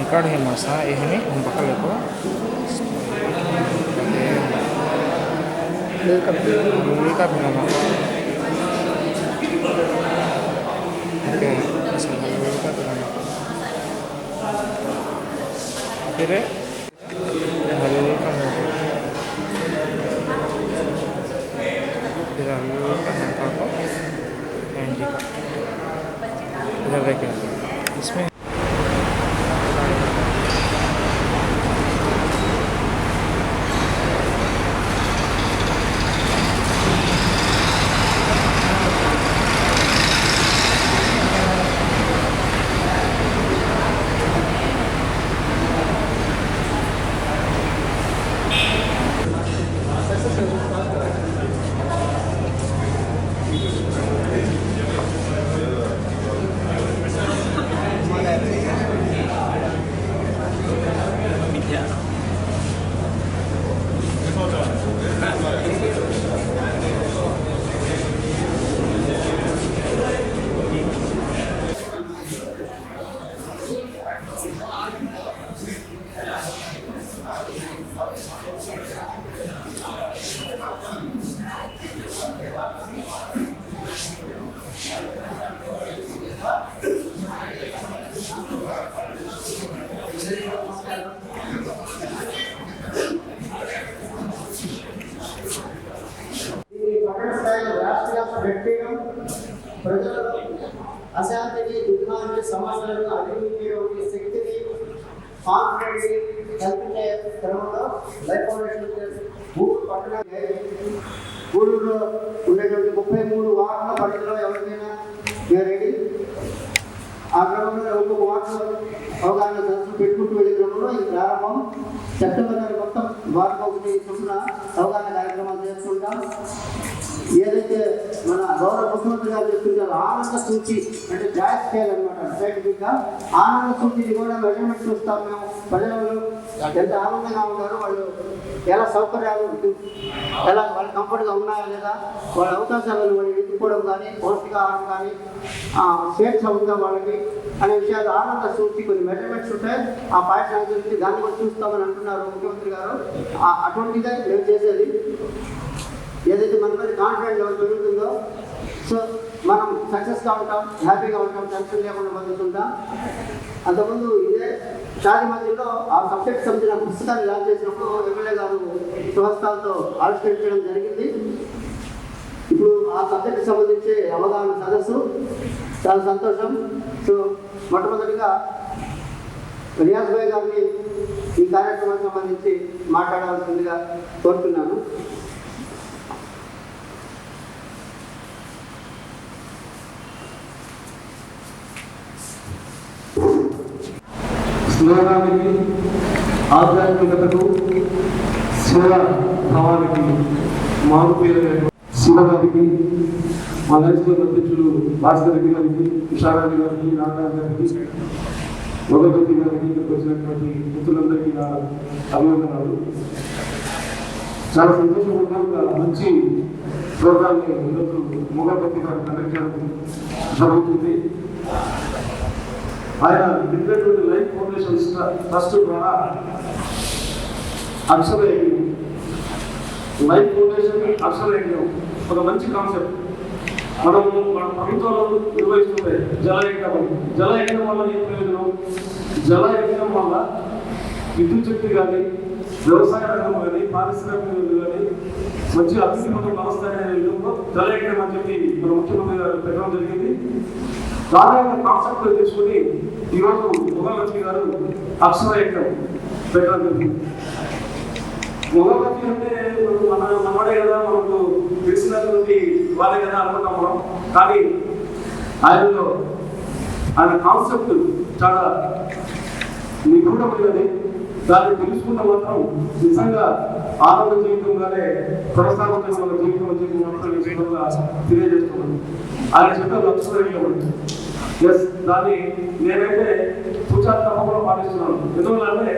Ikaw rin masa, ini bakal ko. Lulika bilang ako. Oke, asal lulika bilang ako. Akhirnya, lulika mo. Bilang lulika ng ako. And jika. Bilang lagi. Isme. ప్రజలలో అశాంతిని దుఃఖాన్ని సమస్యలను అధిగమించే శక్తిని కాన్ఫిడెంట్ని కల్పించే క్రమంలో life foundation పట్టణ గూడూరులో ఉండేటువంటి 33 వార్డుల పరిధిలో ఎవరికైనా రెడీ ఆ క్రమంలో ఒక్కొక్క వార్డు అవగాహన సదస్సులు పెట్టుకుంటూ వెళ్ళే క్రమంలో ఈ ప్రారంభం సెప్టెంబర్ నెల మొత్తం వార్డుకు ఒకటి చొప్పున అవగాహన కార్యక్రమాలు చేసుకుంటాం. ఏదైతే మన గౌరవ ముఖ్యమంత్రి గారు చెప్తుంటారో ఆనంద సూచి అంటే జాయ్ స్కేల్ అనమాట, సైంటిఫిక్గా ఆనంద సూచిని కూడా మెజర్మెంట్ చూస్తాం మేము. ప్రజలు ఎంత ఆనందంగా ఉన్నారు, వాళ్ళు ఎలా సౌకర్యాలు ఎలా వాళ్ళు కంఫర్ట్గా ఉన్నాయా లేదా, వాళ్ళ అవకాశాలను వాళ్ళు ఎదుర్కోవడం కానీ పౌష్టికాహారం కానీ స్వేచ్ఛ ఉందా వాళ్ళకి అనే విషయాలు ఆనంద సూచి కొన్ని మెజర్మెంట్స్ ఉంటాయి. ఆ పాయింట్స్ గురించి దాన్ని కూడా చూస్తామని అంటున్నారు ముఖ్యమంత్రి గారు. అటువంటిదే మేము చేసేది. ఏదైతే మన మీద కాన్ఫిడెంట్ లెవెల్ పెరుగుతుందో సో మనం సక్సెస్గా ఉంటాం, హ్యాపీగా ఉంటాం, టెన్షన్ లేకుండా బతుకుంటాం. అంతకుముందు ఇదే షాది మధ్యలో ఆ సబ్జెక్ట్ సంబంధించిన పుస్తకాన్ని లాంచ్ చేసినప్పుడు ఎమ్మెల్యే గారు ప్రోత్సాహాలతో ఆవిష్కరించడం జరిగింది. ఇప్పుడు ఆ సబ్జెక్ట్కి సంబంధించి అవగాహన సదస్సు చాలా సంతోషం. సో మొట్టమొదటిగా రియాజ్ భాయ్ గారిని ఈ కార్యక్రమానికి సంబంధించి మాట్లాడవలసిందిగా కోరుతున్నాను. స్నేహానికి ఆధ్యాత్మికతకు సేవా భావానికి మారుపేరైన శివగారికి, మా హైస్కూల్ అధ్యక్షులు భాస్కర్ రెడ్డి గారికి, విశాఖరెడ్డి గారికి, నాగరాజు గారికి, మొగపతి గారికి, ఇక్కడికి వచ్చినటువంటి మిత్రులందరికీ నా అభినందనాలు. చాలా సంతోషంగా ఒక మంచి ప్రోగ్రామ్ని ఈరోజు మొగపతి గారు కండక్ట్ చేయడం జరుగుతుంది. ఆయన డిఫరెంట్ లైఫ్ ఫౌండేషన్ ట్రస్ట్ ద్వారా అక్షరయజ్ఞం, లైఫ్ ఫౌండేషన్ అక్షరయజ్ఞం ఒక మంచి కాన్సెప్ట్. మన ప్రభుత్వంలో నిర్వహిస్తుంటాయి జలయజ్ఞం. జలయజ్ఞం వల్ల ఏం ప్రయోజనం? జలయజ్ఞం వల్ల విద్యుత్ శక్తి కానీ, వ్యవసాయ రంగం కానీ, పారిశ్రామిక కానీ మంచి అభివృద్ధి పథకం వస్తాయనే విధంలో జలయజ్ఞం అని చెప్పి మన ముఖ్యమంత్రి గారు పెట్టడం జరిగింది. దాదాపు కాన్సెప్ట్ తీసుకుని ఈరోజు మొగలక్ష్మి గారు అక్షరయజ్ఞం పెట్టడం జరిగింది. మొగలక్ష్మి అంటే మనవాడే కదా, మనకు తెలిసినటువంటి వాళ్ళే కదా అనుకుంటాం మనం. కానీ ఆయన కాన్సెప్ట్ చాలా నిగూఢమైనది. దాన్ని తెలుసుకున్న మాత్రం నిజంగా ఆనంద జీవితంగానే కొనసాగుతున్న మన జీవితంలో తెలియజేస్తున్నాను. ఆయన చెప్పిన అక్షరయజ్ఞం దాన్ని నేనైతే సూచన తప్పకుండా పాటిస్తున్నాను. ఎందువల్లంటే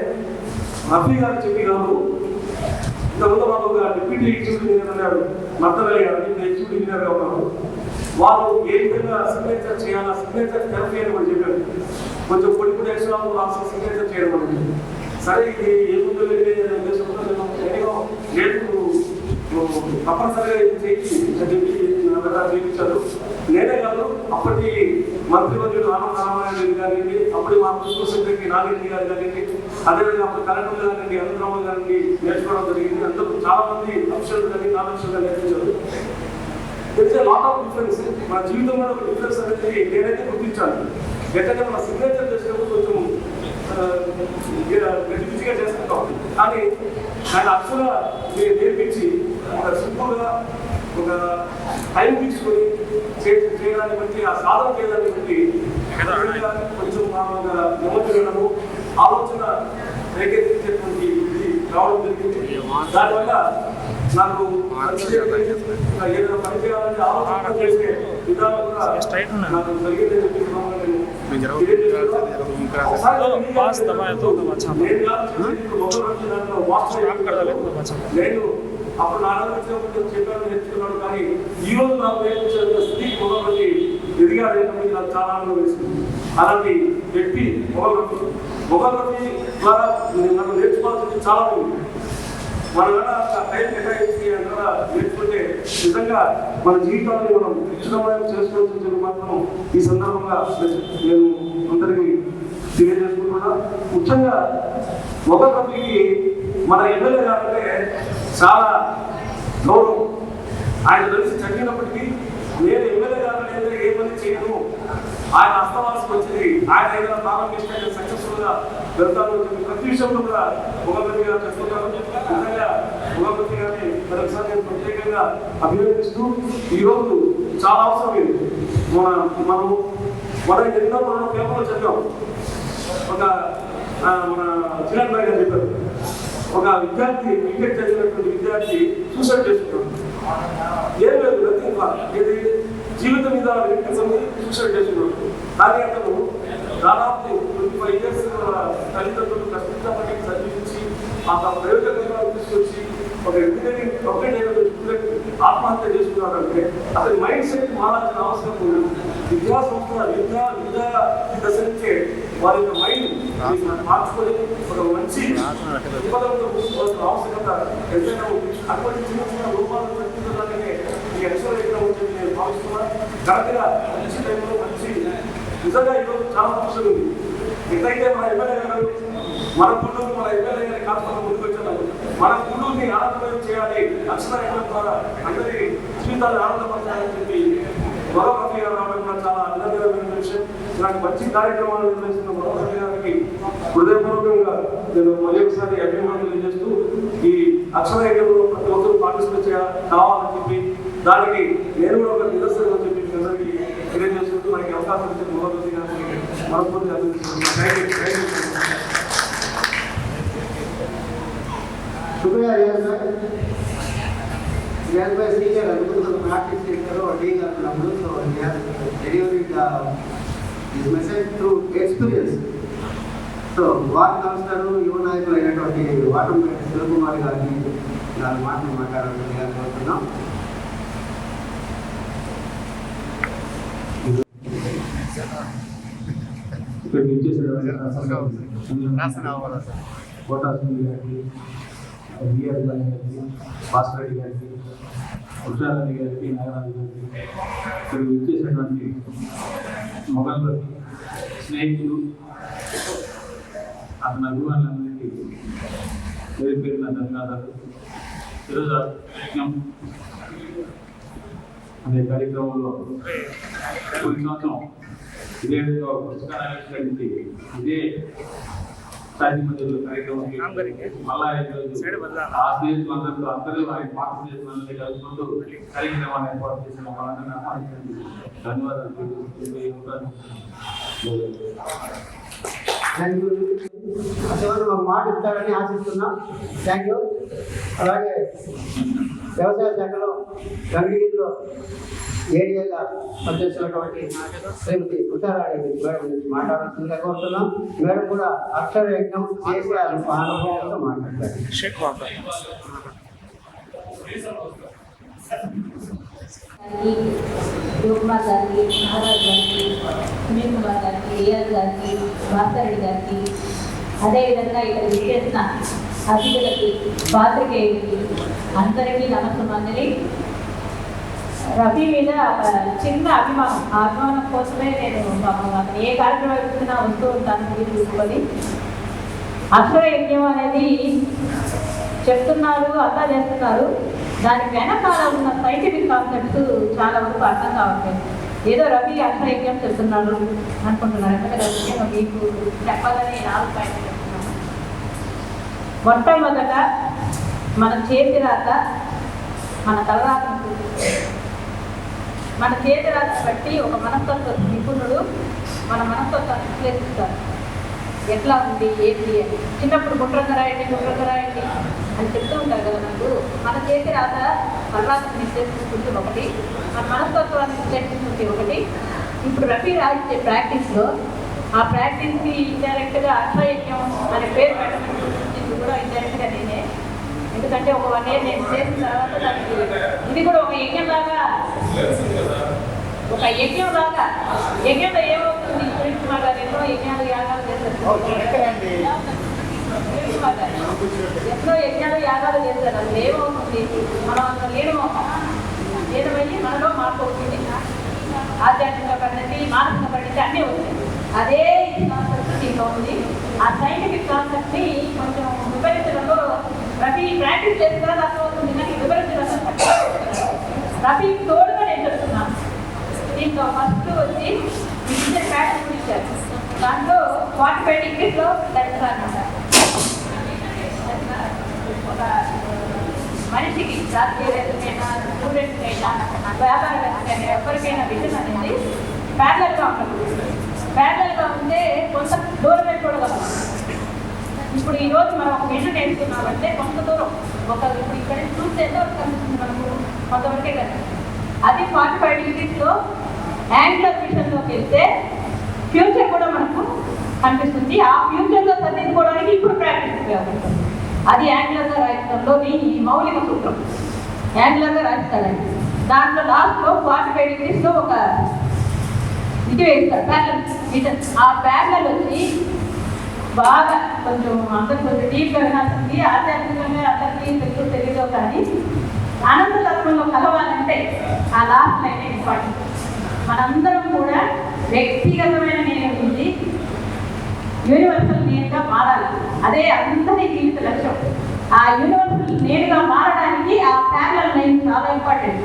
రఫీ గారు చెప్పి కాదు, ఇంతకుముందు మాకు ఒక డిప్యూటీ ఎగ్జిక్యూటివ్ ఇంజనీర్ అన్నాడు మద్దతు గారు, ఎగ్జిక్యూటివ్ ఇంజనీర్గా ఉన్నారు. వాళ్ళు ఏ విధంగా సిగ్నేచర్ చేయాలా, సిగ్నేచర్ థెరపీ అని కూడా చెప్పారు. కొంచెం పొడి ఎక్స్ట్రా రాసి సిగ్నేచర్ చేయడం అనేది. సరే ఇది ఏముందో లేదు తప్పనిసరిగా ఇది చేయించి అని చెప్పి చేయించారు. నేనే కాదు, అప్పటి మంత్రివర్యులు ఆనంద రామారాయణ గారికి, అప్పటి మా ప్రిన్సిపల్ సెక్రటరీ నాగిరెడ్డి గారు గారికి, అదేవిధంగా అప్పుడు కలెక్టర్ గారికి అనంతరామ గారికి నేర్చుకోవడం జరిగింది. అందరూ చాలా మంది అఫీషియల్ కానీ నాన్ అఫీషియల్ గా నేర్పించారు. తెలిసే లాట్ ఆఫ్ డిఫరెన్స్, మన జీవితంలో ఒక డిఫరెన్స్ అనేది నేనైతే గుర్తించాను. ఎట్లయితే మన సిగ్నేచర్ చేసినప్పుడు కొంచెం గజిబిజిగా చేసుకుంటాం, కానీ ఆయన అక్షర నేర్పించి ఒక సింపుల్గా ఒక టైం తీసుకొని చేయడాన్ని బట్టి, ఆ సాధన చేయడాన్ని బట్టి కొంచెం నిమజ్జనము ఆలోచన రేకెత్తించేటువంటి ఇది రావడం జరిగింది. దానివల్ల నాకు ఏదైనా పని చేయాలంటే ఆలోచన చేసే విధానం కూడా నాకు జరిగిందని చెప్పి నేను అప్పుడు నా చెప్పాను, నేర్చుకున్నాను. కానీ ఈ రోజు నాకు నేర్పించే స్థితికి మొదలుపెట్టి ఎదిగాడేటప్పుడు నాకు చాలా ఆనందం వేసింది. అలాంటి వ్యక్తి మొగల్రఫీ ద్వారా మనం నేర్చుకోవాల్సింది చాలా ఉంది. మన టైం కేటాయించి అంతా నేర్చుకుంటే నిజంగా మన జీవితాన్ని మనం ఉచితమైన చేసుకోవాల్సింది మాత్రం ఈ సందర్భంగా నేను అందరికీ తెలియజేసుకుంటున్నా. ముఖ్యంగా మొగల్రఫీకి మన ఎమ్మెల్యే గారంటే చాలా గౌరవం. ఆయన కలిసి చదివినప్పటికీ నేను ఎమ్మెల్యే గారు లేదా ఏ పని చేయను, ఆయన అస్తవాల్సి వచ్చింది, ఆయన ఏదైనా ప్రారంభిస్తే సక్సెస్ఫుల్ గా వెళ్తాను చెప్పి ప్రతి విషయంలో కూడా మొగల్రఫీ గారు చేస్తున్నారు. నిజంగా మొగల్రఫీ గారిని మరొకసారి నేను ప్రత్యేకంగా అభినందిస్తూ, ఈరోజు చాలా అవసరమైంది. మనం ఎన్నో మనం పేపర్లో చదివాం. ఒక మన చిరణ్ భాయ్ గారు చెప్పారు, ఒక విద్యార్థి క్రికెట్ చదివినటువంటి విద్యార్థి సూసైడ్ చేసుకున్నాడు. ఏం లేదు, ఇది జీవితం మీద వ్యక్తిత్వం సూసైడ్ చేసుకున్నాడు. కానీ అతను దాదాపు 25 years తల్లిదండ్రులు కష్టపడి చదివించి ఆ ప్రయోజనాలు తీసుకొచ్చి ఒక ఇంజనీరింగ్ కంప్లీట్ అయిన ఆత్మహత్య చేసుకున్నాడంటే అతని మైండ్ సెట్ మారాల్సిన అవసరం ఉంది. విద్యా సంస్థ విద్యా దశ నుంచే వారి యొక్క మైండ్ మార్చుకొని ఒక మంచి దృక్పథంతో ముందుకోవాల్సిన ఆవశ్యకత ఎంతైనా ఉంది. అటువంటి చిన్న చిన్న రూపాలను తగ్గించడానికే ఈ ఎక్స్ట్రా ఎగ్జామ్ ఉంటుంది నేను భావిస్తున్నాను. కరెక్ట్గా మంచి టైంలో మంచి నిజంగా ఈరోజు చాలా సమస్యలు ఉంది. ఎట్లయితే మన ఎమ్మెల్యే గారు మన గుండూరు మన ఎమ్మెల్యే గారి కాస్త ముందుకు వచ్చారు. మన గుండూరుని ఆనందమయం చేయాలి, అక్షర ఎగ్జామ్ ద్వారా అందరి జీవితాన్ని ఆనందపరచాలని చెప్పి మొగల్రఫీ గారు రావడం కూడా చాలా అభినందనమైన విషయం. ఇలాంటి మంచి కార్యక్రమాలు నిర్వహిస్తున్న మొగల్రఫీ గారికి హృదయపూర్వకంగా నేను మరొకసారి అభినందనలు తెలియజేస్తూ, ఈ అక్షర ఎగ్జామ్లో ప్రతి ఒక్కరు పార్టిసిపేట్ కావాలని చెప్పి దానికి నేను కూడా ఒక నిదర్శనం అని చెప్పి అందరికీ తెలియజేస్తూ మనకి అవకాశం ఇచ్చిన మొగల్రఫీ గారికి మనస్ఫూర్తిగా అభినందిస్తున్నాను. शुक्रिया रियाज भाई सीनियर प्रैक्टिस डीनू so delivery this message through experience. So ward councillor యువ నాయకులు అయినటువంటి వాటంపేట శివకుమారి గారిని నాలుగు మాటలు మాట్లాడాలని కోరుతున్నాం. బిఆర్ గారికి, భాస్కర్ రెడ్డి గారికి, ఉషారెడ్డి గారికి, నాగరాజు గారికి, ఇక్కడికి వచ్చేసినటువంటి మొగల్రఫీ స్నేహితులు, అతని అభిమానులందరికీ పేరు పేరున ధన్యవాదాలు. ఈరోజు యజ్ఞం అనే కార్యక్రమంలో కొన్ని సంవత్సరం ఇదే విధంగా పుస్తకాన్ని ఆవిష్కరించి ఇదే శాంతి మందిరంలో కార్యక్రమానికి మళ్ళా ఆ స్నేహితులందరితో అందరూ ఆయన పాత స్నేహితులందరినీ కలుపుకుంటూ కార్యక్రమాన్ని ఏర్పాటు చేసిన వాళ్ళని ఆహ్వానించండి. ధన్యవాదాలు ఉంటాను. ఒక మాట ఇస్తారని ఆశిస్తున్నాం. Thank you. అలాగే వ్యవసాయ శాఖలో గంగిగిరిలో ఏరియాగా పనిచేస్తున్నటువంటి శ్రీమతి ఉషారాణి మేడం నుంచి మాట్లాడాల్సిందిగా కోరుతున్నాం. మేడం కూడా అక్షర యజ్ఞం చేసే అనుభవంతో మాట్లాడతారు. యోగమా గారికి, మహారాజ్ గారికి, సునీల్ కుమార్ గారికి, ఏఆర్ గారికి, భాస్కరెడ్డి గారికి, అదేవిధంగా ఇక్కడ విచ్చేసిన అతిథులకి, పాత్రికేయులకి అందరికీ నమస్కారాన్ని. రఫీ మీద చిన్న అభిమానం, ఆ అభిమానం కోసమే నేను అతను ఏ కార్యక్రమం వచ్చినా వస్తూ ఉంటాను తీసుకొని. అక్షర యజ్ఞం అనేది చెప్తున్నారు, అంతా చేస్తున్నారు, దాని వెనకాల ఉన్న సైంటిఫిక్ కాన్సెప్ట్స్ చాలా వరకు అర్థం కావట్లేదు. ఏదో రవి అక్షర యజ్ఞం చెప్తున్నాడు అనుకుంటున్నారు. ఎందుకంటే మీకు చెప్పాలని 4 పాయింట్లు చెప్తున్నాను. మొట్టమొదట మన చేతి రాత, మన తలరాతను, మన చేతి రాత బట్టి ఒక మనస్తత్వ నిపుణుడు మన మనస్తత్వాన్ని విశ్లేషిస్తారు. ఎట్లా ఉంది ఏంటి అని. చిన్నప్పుడు గుండ్రంగా రాయండి అని చెప్తూ ఉంటారు కదా నాకు. మన చేతి రాత తలరాతను విశ్లేషిస్తుంది ఒకటి, మన మనస్తత్వాన్ని విశ్లేషిస్తుంది ఒకటి. ఇప్పుడు రఫీ రాయించే ప్రాక్టీస్లో ఆ ప్రాక్టీస్కి ఇండైరెక్ట్గా అక్షరయజ్ఞం అనే పేరు పెట్టడం కూడా ఇండైరెక్ట్గా నేనే. ఎందుకంటే ఒక 1 year నేను చేసిన తర్వాత దానికి ఇది కూడా ఒక యజ్ఞంలాగా యజ్ఞంలో ఏమవుతుంది. సునీల్ కుమార్ గారు ఎన్నో యజ్ఞాలు యాగాలు చేస్తారు, అది ఏమవుతుంది, మనం అందులో లీనమయ్యి మనలో మార్పు అవుతుంది. ఆధ్యాత్మిక పరిణతి, మానసిక పరిణతి అన్నీ అవుతాయి. అదే కాన్సెప్ట్ దీంట్లో ఉంది. ఆ సైంటిఫిక్ కాన్సెప్ట్ని కొంచెం వివరించడంలో రఫీ ప్రాక్టీస్ చేసిన తర్వాత అర్థమవుతుంది, కానీ వివరించడం రఫీ తోడుగా నేను చెప్తున్నాను. దీంట్లో ఫస్ట్ వచ్చి మిక్సర్ ప్యాటర్న్ ఇచ్చారు. దాంట్లో 45 degrees దర్శనాలు ఒక మనిషికి రాజకీయవేత్తకైనా, స్టూడెంట్కైనా, వ్యాపారవేత్తకైనా ఎవరికైనా విజన్ అనేది ప్యారలల్గా ఉంటుంది. ప్యారలల్గా ఉంటే కొంత దూరం అయిపోగలం. ఇప్పుడు ఈరోజు మనం ఒక విజన్ వేస్తున్నామంటే కొంత దూరం ఇప్పుడు ఇక్కడ చూస్తే కనిపిస్తుంది మనకు కొంతవరకే కదా. అది 45 degrees యాంగులర్ విజన్లోకి వెళ్తే ఫ్యూచర్ కూడా మనకు కనిపిస్తుంది. ఆ ఫ్యూచర్లో సరిదిద్దుకోవడానికి ఇప్పుడు ప్రాక్టీస్ ఉపయోగపడుతుంది. అది యాంగులర్గా రాయించడంలోని ఈ మౌలిక సూత్రం. యాంగులర్గా రాయిస్తాడండి. దాంట్లో లాస్ట్లో 45 degrees ఒక ఇది వేస్తారు, ప్యారలల్ విజన్. ఆ ప్యారలల్ వచ్చి బాగా కొంచెం అందరికి కొంచెం డీప్గా వినాల్సింది. ఆధ్యాత్మికంగా అందరికీ తెలియదో కానీ ఆనంద తత్వంలో కలవాలంటే ఆ లాస్ట్ లైన్ ఇంపార్టెంట్. మనందరం కూడా వ్యక్తిగతమైన నేను ఉంది యూనివర్సల్ నేనుగా మారాలి. అదే అందరి జీవిత లక్ష్యం. ఆ యూనివర్సల్ నేనుగా మారడానికి ఆ ప్యారలల్ లైన్ చాలా ఇంపార్టెంట్.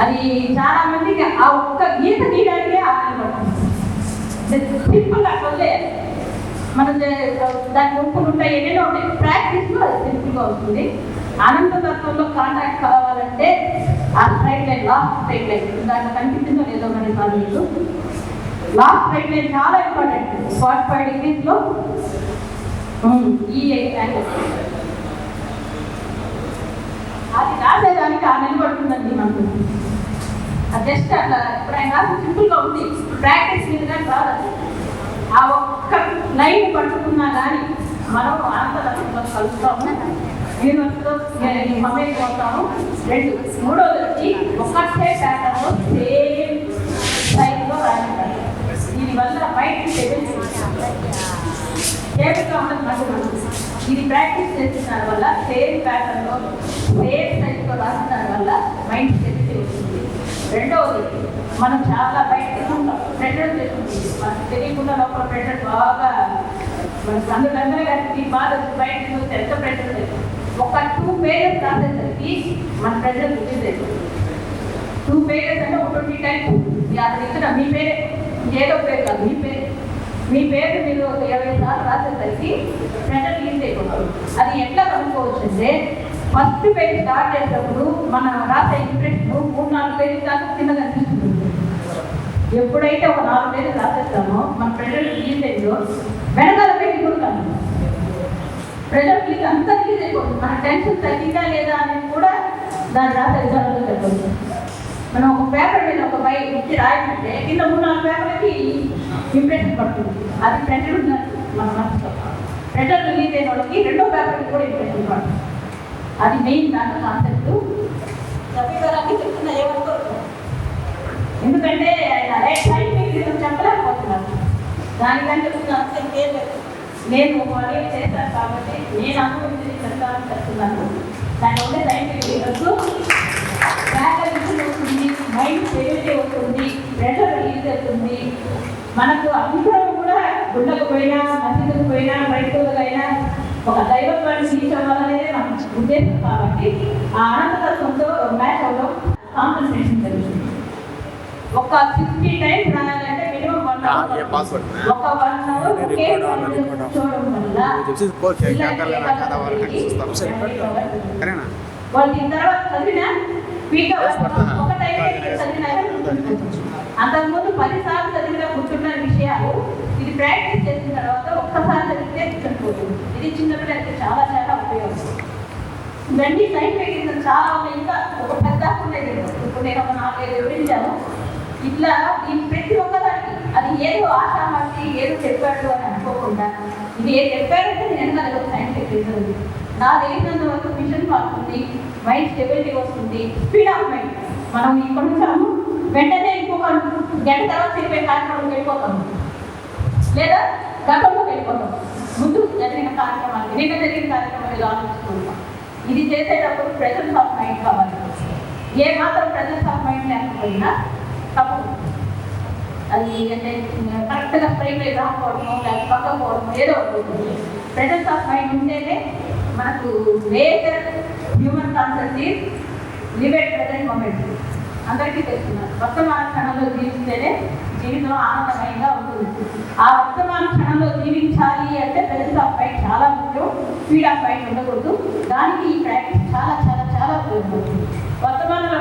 అది చాలా మందికి ఆ ఒక్క గీత గీయడానికే ఆనందపడుతుంది. సింపుల్గా వదిలేయాలి. మనం దాని ఒప్పులు ఉంటాయి, ఎన్నెన్నో ఉంటాయి. ప్రాక్టీస్లో అది సింపుల్గా వస్తుంది. అనంత తత్వంలో కాంటాక్ట్ కావాలంటే ఆ straight line, last straight line దాంట్లో కనిపించిందో లేదో మరి సార్ మీకు. లాస్ట్ స్ట్రైట్ లైన్ చాలా ఇంపార్టెంట్. 45 degrees ఈ యాంగిల్ అది రాసేదానికి ఆ నిలబడుతుందండి మనకు. అది జస్ట్ అట్లా ఇప్పుడు ఆయన రాసి సింపుల్గా ఉంది. ప్రాక్టీస్ మీద కానీ రాదు. ఆ ఒక్క లైన్ పట్టుకున్నా కానీ మనం అనంతరంలో కలుస్తాము, యూనివర్స్లో మమ్మల్ని పోతాము. 2 మూడోది వచ్చి ఒకటే ప్యాటర్న్లో సేమ్ సైజ్లో రాయించాలి. దీనివల్ల మైండ్ స్టెబిలిటీగా ఉండదు. ఇది ప్రాక్టీస్ చేసిన వల్ల సేమ్ ప్యాటర్న్లో సేమ్ సైజ్లో రాసిన వల్ల మైండ్ స్టెబిలిటీ వస్తుంది. రెండవది మనం చాలా బయట తింటుంటాం, ప్రెషర్ చేస్తుంది. మనకు తెలియకుండా లోపల ప్రెషర్ బాగా మనకు అందుకందరూ కలిసి బాగా బయట చూస్తే ఎంత ప్రెషర్ లేదు. ఒక 2 pages రాసేసరికి మన ప్రెషర్ రిలీజ్ అవుతుంది. 2 pages అంటే 20 times అతను ఇచ్చిన మీ పేరే, ఏదో పేరు కాదు, మీ పేరు మీరు 20 సార్లు రాసేసరికి ప్రెషర్ రిలీజ్ అయిపోతుంది. అది ఎట్లా కనుక్కోవచ్చు అంటే ఫస్ట్ పేజ్ స్టార్ట్ చేసేటప్పుడు మనం రాసే ఇంప్రెషన్ 3-4 pages దాకా కింద కనిపిస్తుంది. ఎప్పుడైతే ఒక 4 pages రాసేస్తామో మన ప్రెషర్ రిలీజ్ అయిందో వెనకాల పేజీ కూడా ప్రెషర్ రిలీజ్ అంతా రిలీజ్ అయిపోతుంది. మన టెన్షన్ తగ్గిందా లేదా అనేది కూడా దాని రాసే విధానంలో చెప్పవచ్చు. మనం ఒక పేపర్ మీద ఒక బై ఇచ్చి రాయాలంటే కింద 3-4 పేపర్లకి ఇంప్రెషన్ పడుతుంది. అది ప్రింటర్ ఉన్నది మన మనసులో. ప్రింటర్ రిలీజ్ అయిన వాళ్ళకి 2వ పేపర్కి కూడా ఇంప్రెషన్ పడుతుంది. అది మెయిన్ దాంట్లో కాన్సెప్ట్. రవిగారాన్ని చెప్తున్నా ఏమనుకోరు, ఎందుకంటే ఆయన సైంటిఫిక్ రీజన్ చెప్పలేకపోతున్నారు. దానికంటే ఇంకేం లేదు. నేను అదే చేశాను కాబట్టి నేను అనుభవించి చెప్తానని చెప్తున్నాను. దాంట్లో ఉండే సైంటిఫిక్ రీజన్స్ ఫ్యాకల్టీ వస్తుంది, మైండ్ స్టెబిలిటీ వస్తుంది, ప్రెషర్ రిలీజ్ అవుతుంది. మనకు అందరం కూడా గుళ్ళకు పోయినా, మసీదుకు పోయినా, బయటకైనా ఒక దైవత్వాన్ని తీసుకోవాలనేదే మన ఉద్దేశం. కాబట్టి ఆ అనంతతత్వంతో మ్యాచ్ అవ్వడం కాన్సన్ట్రేషన్ జరుగుతుంది. ఒక 60 టైమ్స్ రాయాలంటే మినిమం 1 అవర్. ఒక 1 అవర్ చూడడం వల్ల వాళ్ళు దీని తర్వాత చదివినా ఒక టైం చదివినా అంతకుముందు 10 సార్లు చదివినా గుర్తున్న విషయాలు ఇది ప్రాక్టీస్ చేసిన తర్వాత ఒక్కసారి చదివితే గుర్తుండిపోతుంది. ఇది చిన్నపిల్లలకి చాలా చాలా ఉపయోగం. ఇవన్నీ సైంటిఫిక్ చాలా ఉన్నాయి. ఇంకా ఒక పెద్ద ఉండేది. ఇప్పుడు నేను ఒక 4-5 వివరించాను. ఇట్లా దీని ప్రతి ఒక్కదానికి అది ఏదో ఆశామాసి ఏదో చెప్పాడు అని అనుకోకుండా ఇది ఏం చెప్పారంటే నేను వెనకాల సైంటిఫిక్ రీజన్ ఉంది. నా తెలిసినంత వరకు మిషన్ మారుతుంది, మైండ్ స్టెబిలిటీ వస్తుంది, స్పీడ్ ఆఫ్ మైండ్. మనం ఇక్కడ నుంచాము వెంటనే ఇంకొక గంట తర్వాత చెప్పే కార్యక్రమం వెళ్ళిపోతాము, లేదా గతంలోకి వెళ్ళిపోతాం. ముందు జరిగిన కార్యక్రమాలు నిన్న జరిగిన కార్యక్రమం ఏదో ఆలోచిస్తుంటాం. ఇది చేసేటప్పుడు ప్రెజెన్స్ ఆఫ్ మైండ్ కావాలి. ఏ మాత్రం ప్రెజెన్స్ ఆఫ్ మైండ్ లేకపోయినా తప్పు. అది అంటే కరెక్ట్గా స్ట్రైట్ రాకపోవడము, లేకపోతే పక్కపోవడము ఏదో అవుతుంది. ప్రెజెన్స్ ఆఫ్ మైండ్ ఉంటేనే మనకు major human concept is live at present moment. అందరికీ తెలుస్తున్నారు. వర్తమాన క్షణంలో జీవిస్తేనే జీవితం ఆనందమయంగా ఉంటుంది. ఆ వర్తమాన క్షణంలో జీవించాలి అంటే ప్రెజెన్స్ ఆఫ్ మైండ్ చాలా ముఖ్యం. స్పీడ్ ఆఫ్ మైండ్ ఉండకూడదు. దానికి ఈ ప్రాక్టీస్ చాలా చాలా చాలా ఉపయోగపడుతుంది. వర్తమానంలో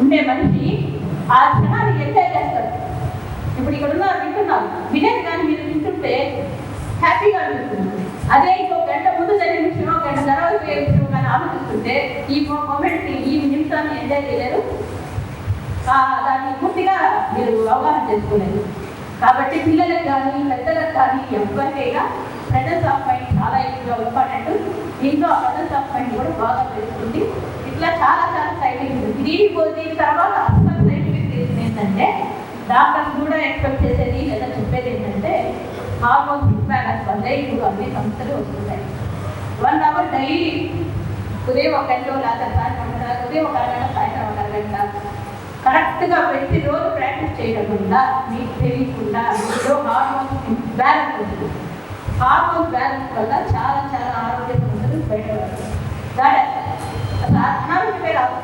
ఉండే మనిషి ఆ క్షణాన్ని ఎంజాయ్ చేస్తారు. ఇప్పుడు ఇక్కడ ఉన్న వింటున్నారు, వినేది కానీ మీరు వింటుంటే హ్యాపీగా అనిపిస్తుంది. అదే ఇంకో గంట ముందు జరిగిన విషయం, గంట తర్వాత పోయే విషయం కానీ ఆలోచిస్తుంటే ఈ మూమెంట్ని, ఈ నిమిషాన్ని ఎంజాయ్ చేయలేరు, దాన్ని పూర్తిగా మీరు అవగాహన చేసుకోలేదు. కాబట్టి పిల్లలకు కానీ పెద్దలకు కానీ ఎవరికైనా ప్రెజెన్స్ ఆఫ్ మైండ్ చాలా ఎక్కువగా ఇంపార్టెంట్. దీంట్లో ఆ ప్రెజెన్స్ ఆఫ్ మైండ్ కూడా బాగా తెలుస్తుంది. ఇట్లా చాలా చాలా సైంటిఫిక్ దీని తర్వాత అసలు సైంటిఫిక్ రీజన్ ఏంటంటే డాక్టర్స్ కూడా ఎక్స్పెక్ట్ చేసేది లేదా చెప్పేది ఏంటంటే హార్మోన్స్ ఇంబ్యాలెన్స్ వల్లే ఇప్పుడు అన్ని సమస్యలు వస్తున్నాయి. 1 అవర్ డైలీ ఉదయం 1 గంట, లేదా సాయంత్రం ఉదయం 1 అరగంట, సాయంత్రం 1 అరగంట కరెక్ట్గా ప్రతిరోజు ప్రాక్టీస్ చేయడం వల్ల మీకు తెలియకుండా మీలో హార్మోన్స్ బ్యాలెన్స్ ఉంటుంది. హార్మోన్స్ బ్యాలెన్స్ వల్ల చాలా చాలా ఆరోగ్య సమస్యలు బయటపడతాయి. అసలు అనారోగ్యమే రాదు.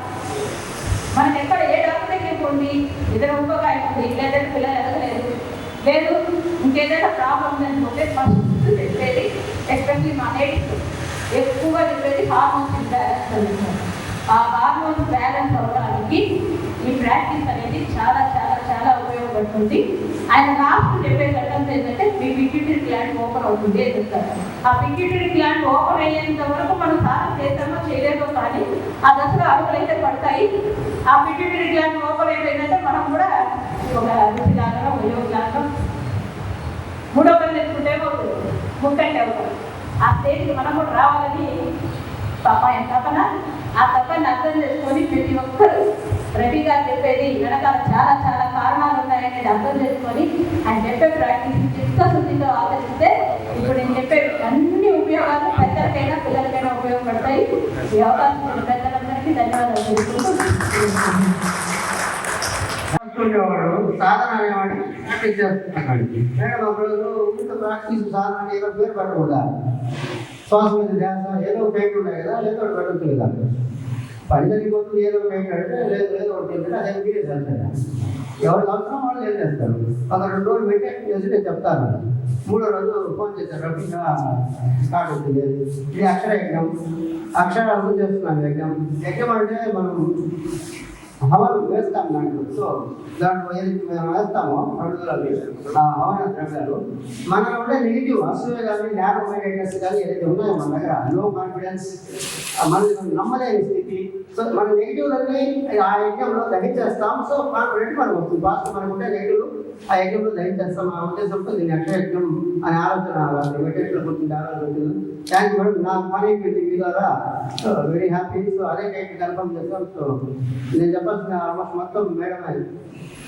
మనకి ఎక్కడ ఏ డాక్టర్ దగ్గరికి పోండి, ఏదైనా ఇంకొక అయిపోయింది, లేదంటే పిల్లలు ఎదగలేదు, లేదు ఇంకేదైనా ప్రాబ్లం ఉందనుకుంటే ఫస్ట్ చెప్పేది, ఎస్పెషల్లీ మా లేడీస్ ఎక్కువగా చెప్పేది హార్మోన్స్ బ్యాలెన్స్ అవుతుంది. ఆ హార్మోన్స్ బ్యాలెన్స్ అవ్వడానికి ఈ ప్రాక్టీస్ అనేది చాలా చాలా చాలా ఉపయోగపడుతుంది. ఆయన లాస్ట్ చెప్పే సెంటెన్స్ ఏంటంటే మీ పిట్యూటరీ గ్లాండ్ ఓపెన్ అవుతుంది అని చెప్తారు. ఆ పిట్యూటరీ గ్లాండ్ ఓపెన్ అయ్యేంత వరకు మనం సాధన చేస్తామో చేయలేదో కానీ ఆ దశలో అడుగులైతే పడతాయి. ఆ పిట్యూటరీ గ్లాండ్ ఓపెన్ అయిపోయిందంటే మనం కూడా ఒక రుచిలాగా ఉపయోగలాగా మూడో పని తెచ్చుకుంటే ముక్కంటే అవుతాం. ఆ స్టేజ్కి మనం కూడా రావాలని తపన. ఆ తపని అర్థం చేసుకొని ప్రతి ఒక్కరు రవి గారు చెప్పేది వెనకాల చాలా చాలా కారణాలు ఉన్నాయనేది అర్థం చేసుకొని ఆయన చెప్పే ప్రాక్టీస్ చిత్తశుద్ధితో ఆచరిస్తే ఇప్పుడు నేను చెప్పే అన్ని ఉపయోగాలు పెద్దలకైనా పిల్లలకైనా ఉపయోగపడతాయి. ఈ అవకాశం పెద్దలందరికీ ధన్యవాదాలు తెలుసుకుంటూ సాధన అనేవాడిని ప్రాక్టీస్ చేస్తున్నాడు. మేడం ఒకరోజు ఊరితో ప్రాక్టీస్ సాధన ఏదో పేరు పెట్టకుండా శ్వాస మీద ధ్యాస ఏదో పేరు ఉన్నాయి కదా, ఏదో ఒకటి పెట్టచ్చు కదా. పని జరిగిపోతుంది, ఏదో పేరు అంటే లేదు ఏదో ఒకటి ఏంటంటే అదే మీరే చేస్తాను. ఎవరికి అవసరం వాళ్ళు ఏం చేస్తారు. ఒక 2 రోజులు మెయింటైన్ చేసి నేను చెప్తాను. 3వ రోజు ఫోన్ చేశాను, రఫీగా స్టార్ట్ అవుతుంది. ఇది అక్షర యజ్ఞం. అక్షరాలు చేస్తున్నాను యజ్ఞం. యజ్ఞం అంటే మనం హవనం వేస్తాం దాంట్లో. సో దాంట్లో ఏదైతే మేము వేస్తామో అడుగులవి ఆ హవన ద్రవ్యాలు మనలో ఉండే నెగిటివ్ అసూయ కానీ నేరో మైండెడ్నెస్ కానీ ఏదైతే ఉన్నాయో మన దగ్గర లో కాన్ఫిడెన్స్, మనం నమ్మలేని స్థితి, సో మన నెగిటివ్లన్నీ ఆ యజ్ఞంలో దహించేస్తాం. సో కాన్ఫిడెంట్ మనకు వస్తుంది. ఫాస్ట్ మనకు ఉంటే నెగిటివ్ ఆ యజ్ఞంలో దహించేస్తాం. ఆ ఉద్దేశంతో దీన్ని అక్షయజ్ఞం అనే ఆలోచన వెంకటేశ్వర గురించి ఆలోచన. థ్యాంక్ యూ మేడం, నాకు పని అయిపోయింది మీ ద్వారా. So very happy. సో అదే డేట్ కన్ఫర్మ్ చేస్తాం. సో నేను చెప్పాల్సిన ఆల్మోస్ట్ మొత్తం మేడం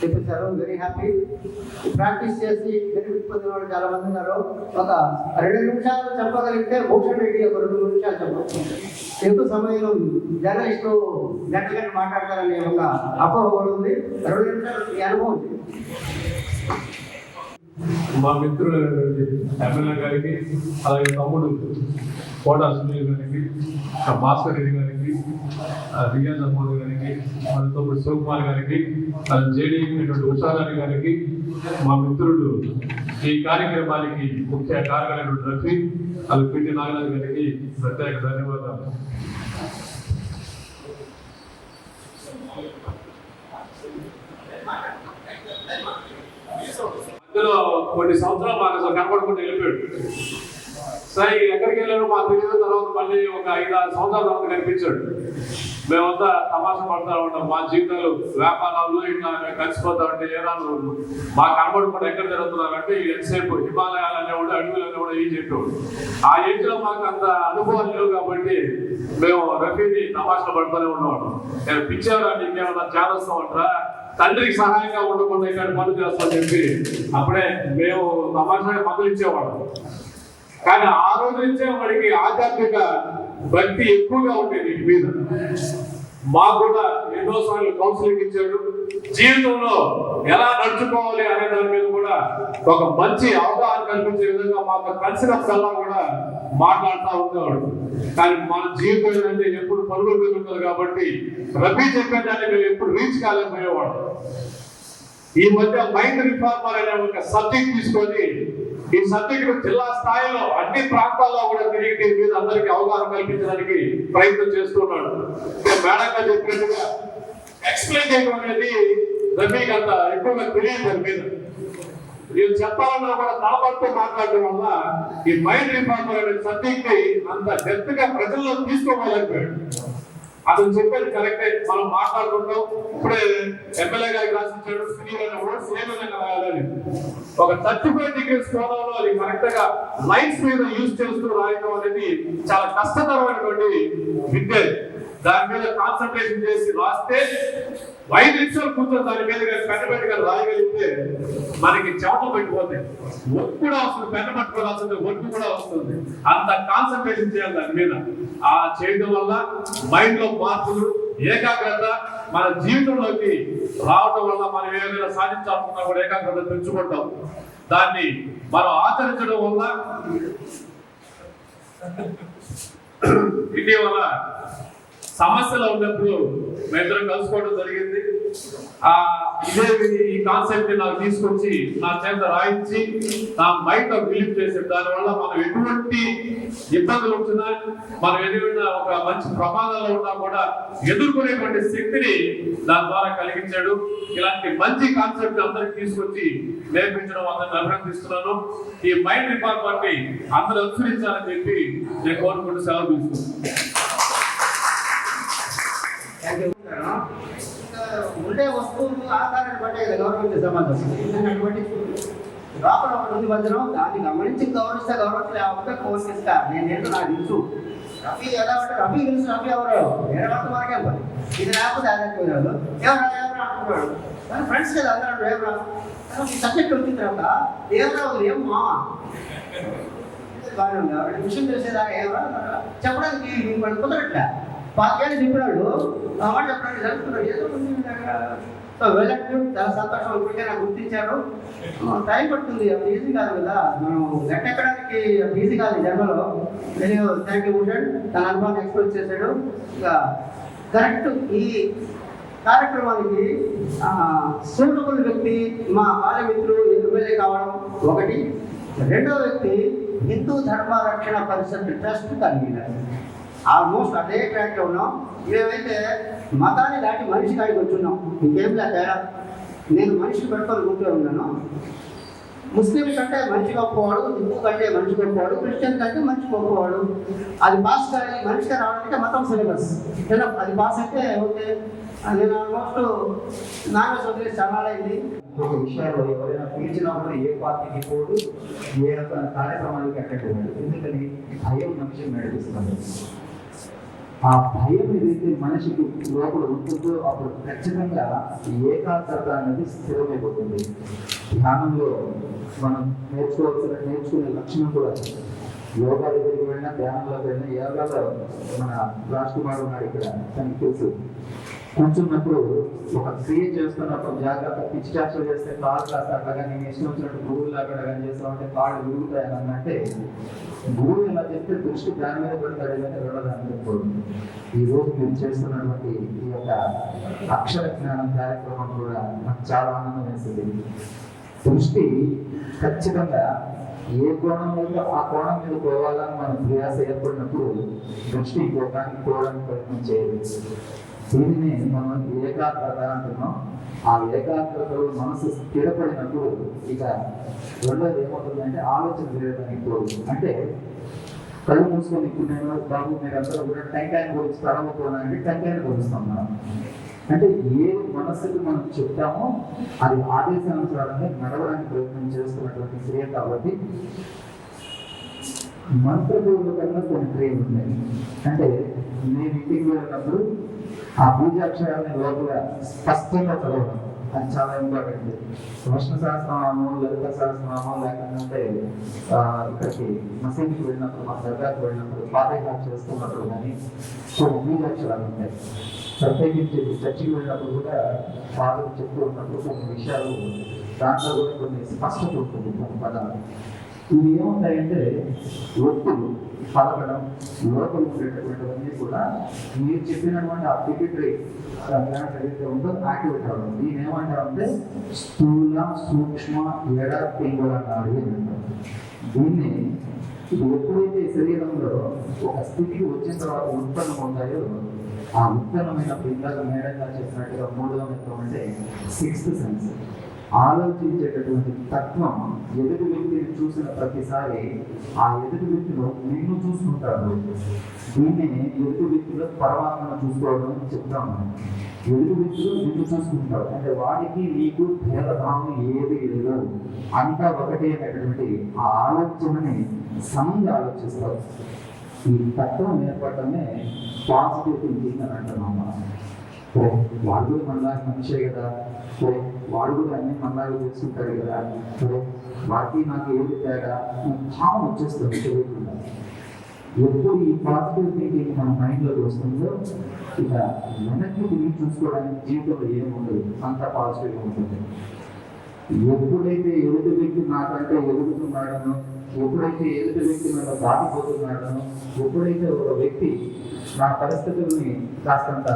చెప్పేశారు. Very happy. ప్రాక్టీస్ చేసి బెనిఫిట్ పొందిన వాళ్ళు చాలా మంది ఉన్నారు. ఒక 2 నిమిషాలు చెప్పగలిగితే భూషణ్ రెడ్డి ఒక 2 నిమిషాలు చెప్పచ్చు. ఎక్కువ సమయం జర్నలిస్టు గంటలు మాట్లాడతారనే ఒక అపోహ కూడా ఉంది. 2 నిమిషాలు ఈ అనుభవం ఉంది. మా మిత్రులు ఎమ్మెల్యే గారికి, అలాగే తమ్ముడు కోట సునీల్ గారికి, భాస్కర్ రెడ్డి గారికి, రియాజ్ అహ్మద్ గారికి, మన తమ్ముడు శివకుమార్ గారికి, జేడీకి ఉషారాణి గారికి, మా మిత్రుడు ఈ కార్యక్రమానికి ముఖ్య కారకులైన రఫీ, అలాగే పిటి నాగరాజు గారికి ప్రత్యేక ధన్యవాదాలు. అందులో కొన్ని సంవత్సరాలు మాకు అసలు కనపడకుండా వెళ్ళిపోయాడు. సరే ఎక్కడికి వెళ్ళాడో మాకు తెలియదు. తర్వాత మళ్ళీ ఒక 5-6 సంవత్సరాల తర్వాత కనిపించాడు. మేమంతా తమాషా పడతా ఉంటాం. మా జీవితాలు వ్యాపారాలు ఇట్లా కలిసిపోతా ఉంటే ఏరాలు మాకు కనపడకుండా ఎక్కడ జరుగుతున్నారంటే ఎంతసేపు హిమాలయాలు అనేవాడు, అడవులు అనేవాడు ఏం చెప్పేవాడు. ఆ ఏజ్లో మాకు అంత అనుభవాలు లేవు కాబట్టి మేము రఫీని తమాషా పడుతూనే ఉన్నవాడు. నేను పిచ్చేవారా నీకేమన్నా చేదస్తాం అంటారా, తండ్రికి సహాయంగా ఉండకుండా ఇక్కడ పనులు చేస్తామని చెప్పి అప్పుడే మేము తమాషాగా మందులు ఇచ్చేవాళ్ళం. కానీ ఆ రోజు నుంచే వాడికి ఆధ్యాత్మిక భక్తి ఎక్కువగా ఉండేది వీటి మీద. మాకు కూడా ఎన్నోసార్లు కౌన్సిలింగ్ ఇచ్చాడు. జీవితంలో ఎలా నడుచుకోవాలి అనే దాని మీద కూడా ఒక మంచి అవగాహన కల్పించే విధంగా మాకు కలిసినప్పుడల్లా కూడా మాట్లాడుతూ ఉండేవాడు. కానీ మన జీవితం ఏంటంటే ఎప్పుడు పరుగులు పెరుగుతుంది కాబట్టి రఫీ చెప్పేదాన్ని మేము ఎప్పుడు రీచ్ కాలేకపోయేవాడు. ఈ మధ్య మైండ్ రిఫార్మర్ అనే ఒక సబ్జెక్ట్ తీసుకొని ఈ సబ్జెక్ట్ జిల్లా స్థాయిలో అన్ని ప్రాంతాల్లో కూడా తిరిగి దీని మీద అందరికీ అవగాహన కల్పించడానికి ప్రయత్నం చేస్తున్నాడు. మేడం గారు చెప్పినట్టుగా ఎక్స్ప్లెయిన్ చేయడం అనేది రఫీకి అంత ఎక్కువగా తెలియదు. దాని మీద నేను చెప్పాలన్నా కూడా తలపడుతూ మాట్లాడడం వల్ల ఈ మైండ్ రిఫార్మర్ అనే సబ్జెక్ట్ ని అంత డెప్త్ గా ప్రజల్లో తీసుకోవాలనిపోయాడు. అతను చెప్పేది కరెక్టే. మనం మాట్లాడుకుంటాం. ఇప్పుడే ఎమ్మెల్యే గారికి రాసించాడు ఓట్స్ ఏ విధంగా రాయాలని. ఒక 35 degrees కోణంలో అది కరెక్ట్ గా లైన్స్ మీద యూజ్ చేస్తూ రాయడం అనేది చాలా కష్టతరమైనటువంటి విద్య. దాని మీద కాన్సన్ట్రేషన్ చేసి రాస్తే 5 నిమిషాలు కూర్చొని దాని మీద పెద్దగా రాయగలిగితే మనకి చెమటలు పెట్టిపోతాయి. ఒట్టు కూడా వస్తుంది, పెద్ద పట్టుకోవాల్సింది ఒట్టు కూడా వస్తుంది. అంత కాన్సన్ట్రేషన్ చేయాలి దాని మీద. ఆ చేయడం వల్ల మైండ్ లో మార్పులు, ఏకాగ్రత మన జీవితంలోకి రావడం వల్ల మనం ఏదైనా సాధించాలనుకున్నా కూడా ఏకాగ్రత పెంచుకుంటాం. దాన్ని మనం ఆచరించడం వల్ల ఇటీవల సమస్యలో ఉన్నప్పుడు మేమిద్దరం కలుసుకోవడం జరిగింది. ఇదే ఈ కాన్సెప్ట్ నాకు తీసుకొచ్చి నా చేత రాయించి నా మైండ్ బిలీవ్ చేసాడు. దానివల్ల మనం ఎటువంటి ఇబ్బందులు ఉంటున్నా, మనం ఎదురున్న ఒక మంచి ప్రమాదంలో ఉన్నా కూడా ఎదుర్కొనేటువంటి శక్తిని దాని ద్వారా కలిగించాడు. ఇలాంటి మంచి కాన్సెప్ట్ అందరికి తీసుకొచ్చి నేర్పించడం అందరిని అభినందిస్తున్నాను. ఈ మైండ్ రిఫార్మర్ ని అందరూ అనుసరించాలని చెప్పి నేను కోరుకుంటూ సెలవు తీసుకున్నాను. ఉండే వస్తువులు ఆధారాన్ని బట్టే గౌరవించే సమాజం. లోపల ఉంది వజ్రం, దాన్ని గమనించి గౌరవిస్తే గౌరవించలే అవతే పోషిస్తా. నేనేంటో నాకు తెలుసు. రఫీ ఎలా అంటే రఫీ తెలుసు. రఫీ ఎవరు వేరే వాళ్ళతో మనకే పని. ఇది లేకపోతే ఆధారిపోయినాడు ఎవరు అంటున్నాడు. కానీ ఫ్రెండ్స్ కదా అందరూ ఏమరా సబ్జెక్ట్ వచ్చిన తర్వాత ఏమరా ఏం మా బాగానే ఉంది. విషయం తెలిసేదాకా ఏమరా చెప్పడానికి వాళ్ళు కుదరట్లే. 5 ఏళ్ళు చెప్పినాడు మాట చెప్పడానికి జరుగుతున్నాడు. ఏదో వెళ్ళట్టు చాలా సంతోషం. ఇప్పటికే నాకు గుర్తించారు. టైం పడుతుంది, అది ఈజీ కాదు కదా. మనం ఎక్కడానికి ఈజీ కాదు జన్మలో. నేను థ్యాంక్ యూ భూషణ్, తన అనుభవాన్ని ఎక్స్ప్రెస్ చేశాడు. ఇంకా కరెక్ట్ ఈ కార్యక్రమానికి సూటబుల్ వ్యక్తి మా బాల్యమిత్రులు ఎమ్మెల్యే కావడం ఒకటి. రెండో వ్యక్తి హిందూ ధర్మ రక్షణ పరిషత్ ట్రస్ట్ కన్వీనర్. ఆల్మోస్ట్ అదే ట్రాక్లో ఉన్నాం. మేమైతే మతాన్ని దాటి మనిషి కాడికి వచ్చున్నాం. ఇంకేం లేదు తేడా. నేను మనిషిని పెట్టుకొని ఉంటూ ఉన్నాను. ముస్లిం కంటే మనిషి గొప్పవాడు, హిందూ కంటే మనిషి గొప్పవాడు, క్రిస్టియన్ కంటే మనిషి గొప్పవాడు. అది పాస్ కానీ మనిషిగా రావడానికి మతం సిలబస్ అది పాస్ అయితే ఓకే. నేను ఆల్మోస్ట్ నాన్న వదిలేసి చాలా అయింది. ఒక విషయాలు ఎవరైనా పిలిచినప్పుడు ఏ పార్టీకి పోడు, ఏ కార్యక్రమానికి అటెండ్ అవ్వడు. ఎందుకని భయం మనిషిని నడిపిస్తుంది. ఆ భయం ఏదైతే మనిషికి లోపల ఉంటుందో అప్పుడు ఖచ్చితంగా ఏకాగ్రత అనేది స్థిరమైపోతుంది. ధ్యానంలో మనం నేర్చుకునే లక్షణం కూడా యోగా దగ్గరికి వెళ్ళినా, ధ్యానంలోకి వెళ్ళినా, యోగాలో మన రాజ్ కుమార్ ఉన్నాడు ఇక్కడ, తనకి తెలుసు. కూర్చున్నప్పుడు ఒక క్రియ చేస్తున్నప్పుడు జాగ్రత్త పిచ్చి చేష్టలు చేస్తే కాళ్ళు కాస్త అట్లాగా నేను ఇష్టం వచ్చినట్టు గురువులు అక్కడ చేస్తామంటే కాళ్ళు విరుగుతాయని అన్నట్టే గురువు ఎలా చేస్తే దృష్టి దాని మీద పెడతాడు కానీ రెండోదాన్ని పెట్టుకోవడం. ఈ రోజు మీరు చేస్తున్నటువంటి ఈ యొక్క అక్షర జ్ఞానం కార్యక్రమం కూడా నాకు చాలా ఆనందం వేస్తుంది. దృష్టి ఖచ్చితంగా ఏ కోణం ఉందో ఆ కోణం మీద పోవాలని మనం ప్రయాస ఏర్పడినప్పుడు దృష్టి పోవడానికి ప్రయత్నం చేయదు. దీనిని మనం ఏకాగ్రత అంటున్నాం. ఆ ఏకాగ్రతలో మనసు స్థిరపడినప్పుడు ఇక రెండోది ఏమవుతుందంటే ఆలోచన చేయడానికి పోదు. అంటే కళ్ళు మూసుకొని ఇప్పుడు నేను బాబు మీరందరూ కూడా టెంకాయని గురించి తరవకూడదంటే టెంకాయని గురిస్తాం మనం. అంటే ఏది మనస్సుకు మనం చెప్తామో అది ఆదేశానుసారంగా నడవడానికి ప్రయత్నం చేస్తున్నటువంటి క్రియ కాబట్టి మంత్రపూర్వకంగా కొన్ని క్రియలు ఉన్నాయి. అంటే నేను ఇంటికి వెళ్ళినప్పుడు ఆ పూజాక్షరాన్ని లోపల స్పష్టంగా చదవడం అది చాలా ఇంపార్టెంట్. విష్ణు సహస్రనామం, లలిత సహస్రనామం లేకపోతే ఇక్కడికి మసీదుకి వెళ్ళినప్పుడు, మా దర్గాకి వెళ్ళినప్పుడు, పాదయాత్ర చేస్తున్నప్పుడు కానీ కొన్ని పూజాక్షరాలు ఉంటాయి. ప్రత్యేకించి చర్చికి వెళ్ళినప్పుడు కూడా ఫాదర్ చెప్తూ ఉన్నప్పుడు కొన్ని విషయాలు దాంట్లో కూడా కొన్ని స్పష్టత ఉంటుంది. కొన్ని పదాలు ఇవి ఏముంటాయంటే ఒత్తులు పలకడం, లోపల ఉండేటటువంటివన్నీ కూడా మీరు చెప్పినటువంటి ఆ పిటిటరీ ఏదైతే ఉందో యాక్టివేట్ అవ్వడం. దీని ఏమంటారంటే స్థూల సూక్ష్మ ఎడ పింగళ నాడి అని అంటారు. దీన్ని ఎప్పుడైతే శరీరంలో ఒక స్థితికి వచ్చిన తర్వాత ఉత్పన్నం అవుతాయో ఆ ఉత్పన్నమైన పిండాలు మేడంగా చెప్పినట్టుగా మూడవ మెత్తం అంటే సిక్స్త్ సెన్స్. ఆలోచించేటటువంటి తత్వం ఎదుటి వ్యక్తిని చూసిన ప్రతిసారి ఆ ఎదుటి వ్యక్తిలో నిన్ను చూసుకుంటాడు. దీన్ని ఎదుటి వ్యక్తిలో పరమాత్మను చూసుకోవడం అని చెప్తాము. ఎదుటి వ్యక్తిలో నిన్ను చూసుకుంటాడు అంటే వాడికి నీకు భేదభావం ఏది లేదు, అంతా ఒకటి అనేటటువంటి ఆ ఆలోచనని సమంగా ఆలోచిస్తావు. ఈ తత్వం ఏర్పడటమే పాజిటివ్ థింకింగ్ అని అంటున్నాం మనం. వాడు కూడా మనలాగా మనిషే కదా, వాడు కూడా అన్ని మనలాగా చేసుకుంటాడు కదా, వాటికి నాకు ఏది తేడా భావం వచ్చేస్తుంది తెలియకుండా. ఎప్పుడు ఈ పాజిటివ్ థింకింగ్ మన మైండ్లోకి వస్తుందో ఇక వెనక్కి తిరిగి చూసుకోవడానికి జీవితంలో ఏముండదు, అంత పాజిటివ్గా ఉంటుంది. ఎప్పుడైతే ఎదుటి వ్యక్తి నాకంటే ఎదుగుతున్నాడనో, ఎప్పుడైతే ఎదుటి వ్యక్తి నన్ను దాటిపోతున్నాడనో, ఎప్పుడైతే ఒక వ్యక్తి నా పరిస్థితుల్ని కాస్తంత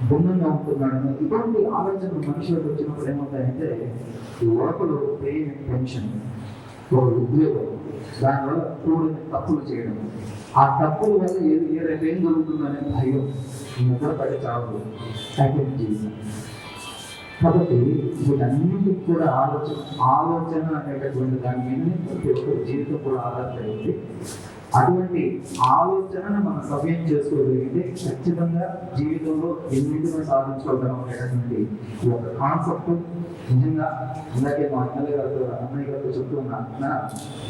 భిన్నంగా ఉంటున్నాడనో, ఇటువంటి ఆలోచనలు మనుషులకు వచ్చినప్పుడు ఏమవుతాయంటే లోపల పెయిన్, టెన్షన్, ఒక ఉద్యోగం, దానివల్ల కూడిన తప్పులు చేయడం, ఆ తప్పుల వల్ల రేపు ఏం జరుగుతుందనే భయం నిద్ర పడి చావు జీవితం. కాబట్టి వీటన్నింటికి కూడా ఆలోచన అనేటటువంటి దాని మీద ప్రతి ఒక్క జీవితం కూడా ఆధారపడింది. అటువంటి ఆలోచనను మనం సవ్యం చేసుకోగలిగితే ఖచ్చితంగా జీవితంలో ఎన్నింటిని సాధించుకోగలం అనేటటువంటి ఈ యొక్క కాన్సెప్ట్ నిజంగా ఇందాకే మా అన్నయ్య గారితో చెప్తున్నా.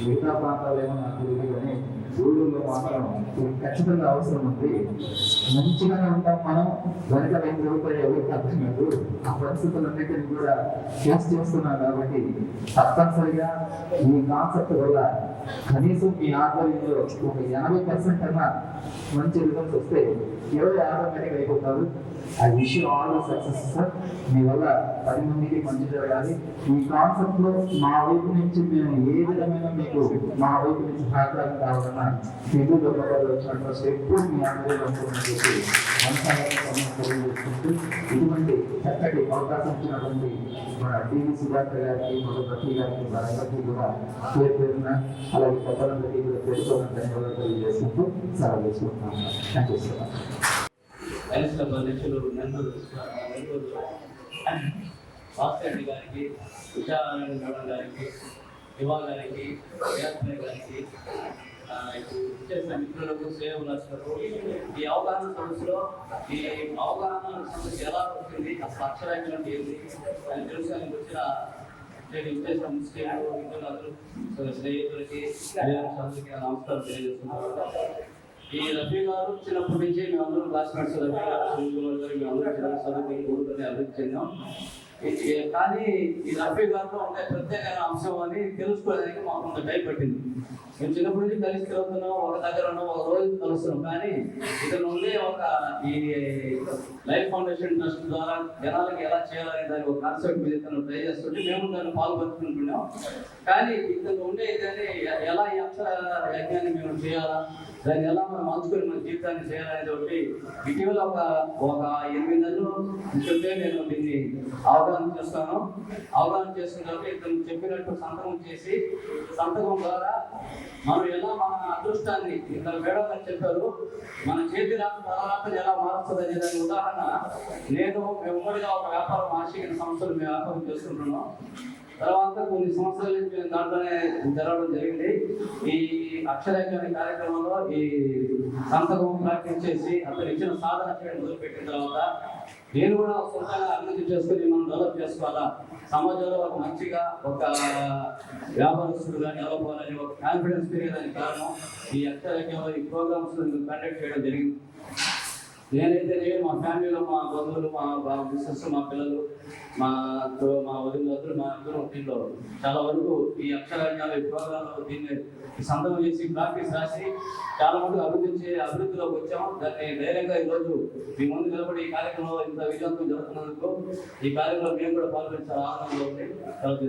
మిగతా ప్రాంతాలు ఏమో నాకు తెలియదు కానీ ఊళ్ళో మాత్రం ఖచ్చితంగా అవసరం ఉంది. మంచిగానే ఉంటాం మనం, వెనక ఏం జరుగుతాయో ఎవరికి అర్థం కాదు. ఆ పరిస్థితులన్నింటినీ కూడా ఫేస్ చేస్తున్నాం కాబట్టి తప్పనిసరిగా ఈ కాన్సెప్ట్ వల్ల కనీసం మీ ఆధ్వర్యంలో ఒక 80% అన్నా మంచి రిజల్ట్స్ వస్తే 20 ఆటోమేటిక్ అయిపోతారు. I wish you all the success sir. మీ వల్ల 10 మందికి మంచి జరగాలి. ఈ కాన్సెప్ట్ లో మా వైపు నుంచి మేము ఏ విధమైన మీకు మా వైపు నుంచి సహకారం కావాలన్నా హిందూ ధర్మవాదులు వచ్చినట్టు ఎప్పుడు మీ ఆధ్వర్యంలో ఉంటుందని చెప్పి తెలియజేసుకుంటూ ఇటువంటి చక్కటి అవకాశం ఇచ్చినటువంటి మన టీవీ సుధాకర్ గారికి, మన ప్రతి గారికి, మనందరికీ కూడా పేరు పేరున అలాగే పెద్దలందరికీ కూడా తెలుసుకోవాలని ధన్యవాదాలు తెలియజేసుకుంటూ సెలవు తీసుకుంటున్నాను. Thank you so much. అధ్యక్షులు నెల్లూరు భాస్కర్ గారికి, ఉషారాయణ మేడం గారికి, యువ గారికి, వ్యాపారి గారికి, చేసిన మిత్రులకు, సేవలకు ఈ అవగాహన సదస్సులో ఈ అవగాహన సమస్య ఎలా వస్తుంది, అసలు అక్షరాంగం అంటే ఏంటి అని తెలుసుకోవడానికి వచ్చిన చేసిన ముస్లింలు, హిందువులందరూ స్నేహితులకి, చదువుకి నమస్కారం తెలియజేస్తున్నారు. ఈ రఫీ గారు చిన్నప్పటి నుంచి మేమందరం క్లాస్మేట్స్ రఫీ గారు మేమందరం చదువుకుని ఊరుకొని అభివృద్ధి చెందాం. కానీ ఈ రఫీ గారిలో ఉండే ప్రత్యేకమైన అంశం అని తెలుసుకోవడానికి మాకు కొంత టైం పట్టింది. మేము చిన్నప్పటి నుంచి కలిసి తిరుగుతున్నాం, ఒక దగ్గర ఉన్నాం, ఒక రోజు కలుస్తున్నాం. కానీ ఇక్కడ ఉండే ఒక ఈ లైఫ్ ఫౌండేషన్ ట్రస్ట్ ద్వారా జనాలకి ఎలా చేయాలనే దాని ఒక కాన్సెప్ట్ మీద తను ట్రై చేస్తుంటే మేము దాన్ని పాల్పంచుకుంటున్నాం. కానీ ఇక్కడ ఉండే దాన్ని ఎలా ఈ అక్షర యజ్ఞాన్ని మేము చేయాలా, దాన్ని ఎలా మనం మార్చుకొని మన జీవితాన్ని చేయాలనేది ఒకటి ఇటీవల ఒక 8 నెలలు చెప్తే నేను దీన్ని అవగాహన చేస్తాను. అవగాహన చేసిన తర్వాత ఇతను చెప్పినట్టు సంతకం చేసి, సంతకం ద్వారా మనం ఎలా మన అదృష్టాన్ని, ఇక్కడ మేడం గారు చెప్పారు, మన చేతి రాత్రి ఎలా మారుస్తుంది అనే దాని ఉదాహరణ మేము ఉమ్మడిగా ఒక వ్యాపారం ఆశిక సంస్థలు మేము వ్యాపారం చేసుకుంటున్నాం. తర్వాత కొన్ని సంవత్సరాల నుంచి మేము దాంట్లోనే జరగడం జరిగింది. ఈ అక్షరాజ్యాన్ని కార్యక్రమంలో ఈ సంతకం ప్రాక్టీస్ చేసి అతను ఇచ్చిన సాధన చేయడం మొదలుపెట్టిన తర్వాత నేను కూడా సొంతంగా అభివృద్ధి చేసుకుని మనం డెవలప్ చేసుకోవాలా, సమాజంలో ఒక మంచిగా ఒక వ్యాపారస్తుడుగా డెవలప్ అవ్వాలని ఒక కాన్ఫిడెన్స్ పెరిగేదానికి కారణం ఈ అక్షరాజ్యంలో ఈ ప్రోగ్రామ్స్ కండక్ట్ చేయడం జరిగింది. నేనైతే మా ఫ్యామిలీలో మా బంధువులు, మా మిస్సెస్, మా పిల్లలు, మా వదిలిందరూ, మా అందరూ దీంట్లో చాలా వరకు ఈ అక్షరాజ్యాలు ఈ ప్రోగ్రాంలో దీన్ని సంతకం చేసి ప్రాక్టీస్ రాసి చాలా మంది అభివృద్ధిలోకి వచ్చాము. దాన్ని ధైర్యంగా ఈరోజు మీ ముందు నిలబడి ఈ కార్యక్రమంలో ఇంత విజయవంతం జరుగుతున్నందుకు ఈ కార్యక్రమంలో మేము కూడా పాల్గొని చాలా ఆనందంగా ఉంది.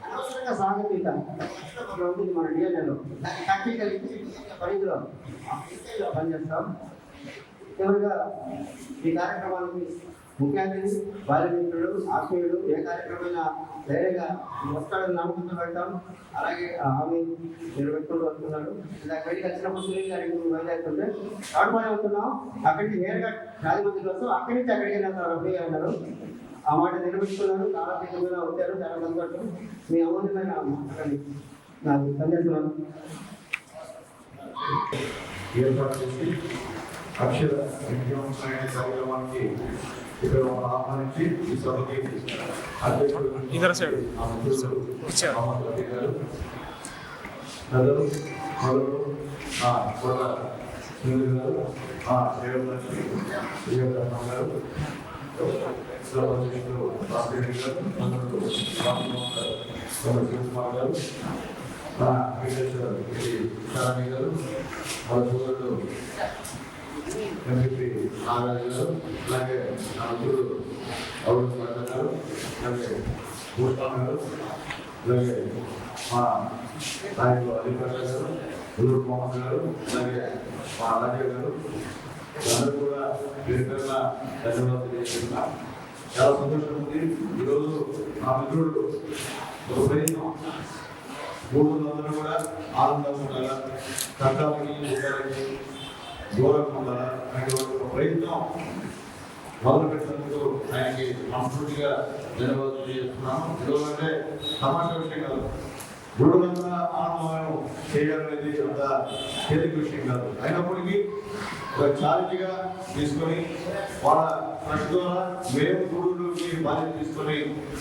అనవసరంగా సాగతీత ఉంటుంది మన డిఎన్ఏలో, దాన్ని ప్రాక్టికల్ పరిధిలో పనిచేస్తాం. చివరిగా ఈ కార్యక్రమానికి ముఖ్య అతిథి, బాల్యమిత్రుడు, ఆత్మీయుడు, ఏ కార్యక్రమమైనా ధైర్యంగా వస్తాడని నమ్మకంతో పెడతాం. అలాగే హామీ నిలబెట్టుకుంటూ వస్తున్నాడు. ఇలా బయటకు వచ్చినప్పుడు సునీల్ గారికి బయలుదేరుతుంటే తాడుపాలెం వస్తున్నాం, అక్కడికి నేరుగా 40 మంది వస్తాం, అక్కడి నుంచి అక్కడికి రఫీ అన్నారు. ఆ మాట నిలబెట్టుకున్నారు, కాలతీతంగా వచ్చారు. చాలా సంతోషం. మీ అమూల్యమైన నాకు సందేశం ఏర్పాటు చేసి అక్షర విద్యావంతమైన కార్యక్రమానికి ఇక్కడ ఆహ్వానించి ఈ సభకి అధ్యక్షుడు నగరు మొదలు కొడ సునీల్ గారు, రేవలక్ష్మి గారు, అధ్యక్షుడు భాస్కర్ గారు, రామ్మోహన్ గారు, శివకుమార్ గారు, శారణి గారు, వాళ్ళ సోదరుడు ఎంపీ నాగరాజు గారు, అలాగే నా మిత్రుడు అవుడు గారు, అలాగే భూస్వామి గారు, అలాగే మా నాయకులు అలీపట్ల గారు, ఉల్లూరు మోహన్ గారు, అలాగే మా రాజయ్య గారు, అందరూ కూడా పేరున ధన్యవాదాలు తెలియజేస్తున్నా. చాలా సంతోషం ఉంది. ఈరోజు నా మిత్రుడు ఒక ప్రయత్నం 300 కూడా ఆనందంగా ఉండాలా, చట్టాలకి ఉద్యోగాలకి దూరంగా ఉండాలా అనేటువంటి ఒక ప్రయత్నం మొదలు పెట్టినందుకు ఆయనకి మనస్ఫూర్తిగా ధన్యవాదాలు తెలియజేస్తున్నాను. ఎందుకంటే తమాషా విషయం కాదు, 300 ఆనందం చేయాలనేది అంత తేలిక విషయం కాదు. అయినప్పటికీ ఒక ఛాలెంజ్గా తీసుకొని వాళ్ళ ట్రస్ట్ ద్వారా మేము గూడూరుకి బాధ్యత తీసుకొని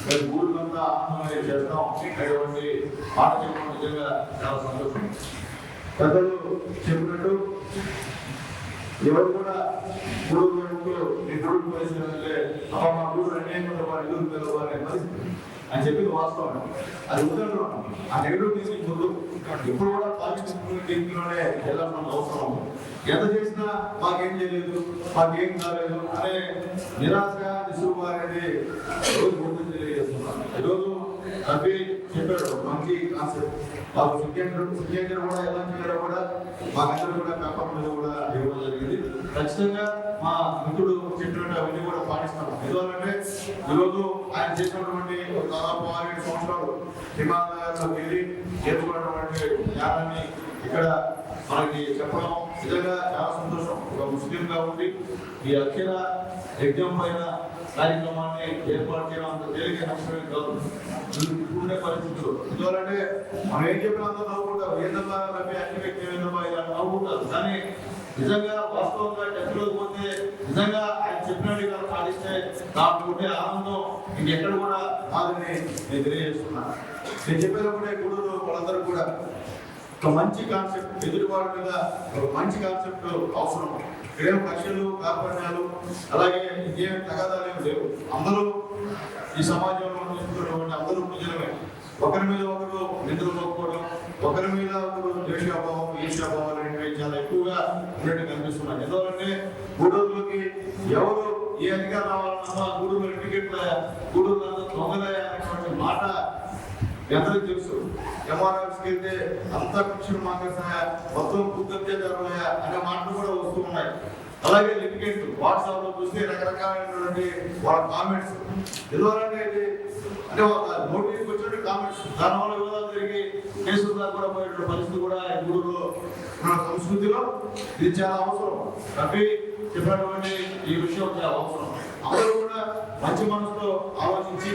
మేము గూడూరులంతా ఆనందమై చేస్తాం అనేటువంటి మాట చెప్పడం నిజంగా చాలా సంతోషం. పెద్దలు చెప్పినట్టు ఎవరు కూడా గూడూరు మీ గూడూరు పరిస్థితి అమ్మ మా గూడూరు అన్యాయం ఎదురు పిలవాలనే పరిస్థితి అని చెప్పింది వాస్తవం. అది ఉదాహరణ ఆ నెగటివ్ తీసుకుని ముందు ఇప్పుడు కూడా పాజిటివ్లోనే వెళ్ళాల్సిన అవసరం. ఎంత చేసినా మాకేం చేయలేదు, మాకేం కాలేదు అనే నిరాశగా నిస్సుగా అనేది రోజు గుర్తు తెలియజేస్తున్నాను. ఈరోజు రఫీ చెప్పాడు మంచి కాన్సెప్ట్. మాకు సుఖ్యేంద్ర కూడా ఎలా చేయాలో కూడా మాకందరూ కూడా పేపర్ మీద కూడా ఇవ్వడం జరిగింది. ఖచ్చితంగా మా మిత్రుడు చెప్పినట్టు అవన్నీ కూడా పాటిస్తాం. ఎందుకంటే ఈరోజు ఆయన చేసినటువంటి దాదాపు 6-7 సంవత్సరాలు హిమాలయాల్లో వెళ్ళి నేర్చుకున్నటువంటి జ్ఞానాన్ని ఇక్కడ మనకి చెప్పడం నిజంగా చాలా సంతోషం. ఒక ముస్లింగా ఉండి ఈ అఖిల యజ్ఞం పైన కార్యక్రమాన్ని ఏర్పాటు చేయడం అంత తేలిక అవసరమే కాదు ఇప్పుడుండే పరిస్థితులు. ఎందుకంటే మనం ఏం చెప్పినా అందరూ నవ్వుకుంటారు, ఏందమ్మా రవి అఖిల యజ్ఞం ఏందమ్మా ఇలా నవ్వుకుంటారు. కానీ నిజంగా వాస్తవంగా టెస్టులోకి పోతే నిజంగా ఆయన చెప్పినట్టుగా పాటిస్తే నాకు ఉండే ఆనందం ఇంకెక్కడ కూడా కాదని నేను తెలియజేస్తున్నాను. నేను చెప్పేటప్పుడే గుడులు వాళ్ళందరూ కూడా ఒక మంచి కాన్సెప్ట్, ఎదుటివాడి మీద ఒక మంచి కాన్సెప్ట్ అవసరం. ఇక్కడేం కక్షలు కార్పణ్యాలు అలాగే ఇంకేం తగాదాలు ఏమి లేవు. అందరూ ఈ సమాజంలో నిలుస్తున్నటువంటి అందరూ ప్రజలమే. ఒకరి మీద ఒకరు నిద్ర మొక్కుకోవడం, ఒకరి మీద ఒకరు ద్వేషాభావం ఈర్ష్యాభావాలు అనేవి చాలా ఎక్కువగా ఉన్నట్టు కనిపిస్తున్నాయి. ఎందుకంటే గూడూరులోకి ఎవరు ఏ అధికారం రావాలన్నా గూడూరు టికెట్ల గూడూరు దొంగలయ అనేటువంటి మాట ఎందరూ తెలుసు. ఎంఆర్ఎఫ్స్కి వెళ్తే అంత పిక్చర్ మాకేసాయా, మొత్తం పూర్తయ్యా అనే మాటలు కూడా వస్తూ ఉన్నాయి. అలాగే లిటిగేట్ వాట్సాప్ లో చూస్తే రకరకాలైనటువంటి వాళ్ళ కామెంట్స్ ఎందువలంటే అంటే నోటీస్కి వచ్చినట్టు కామెంట్స్, దానివల్ల వివాదాలు జరిగి కేసులు దాకా కూడా పోయేటువంటి పరిస్థితి కూడా గూడూరులో మన సంస్కృతిలో ఇది చాలా అవసరం. రఫీ చెప్పినటువంటి ఈ విషయం చాలా అవసరం. అందరూ కూడా మంచి మనసుతో ఆలోచించి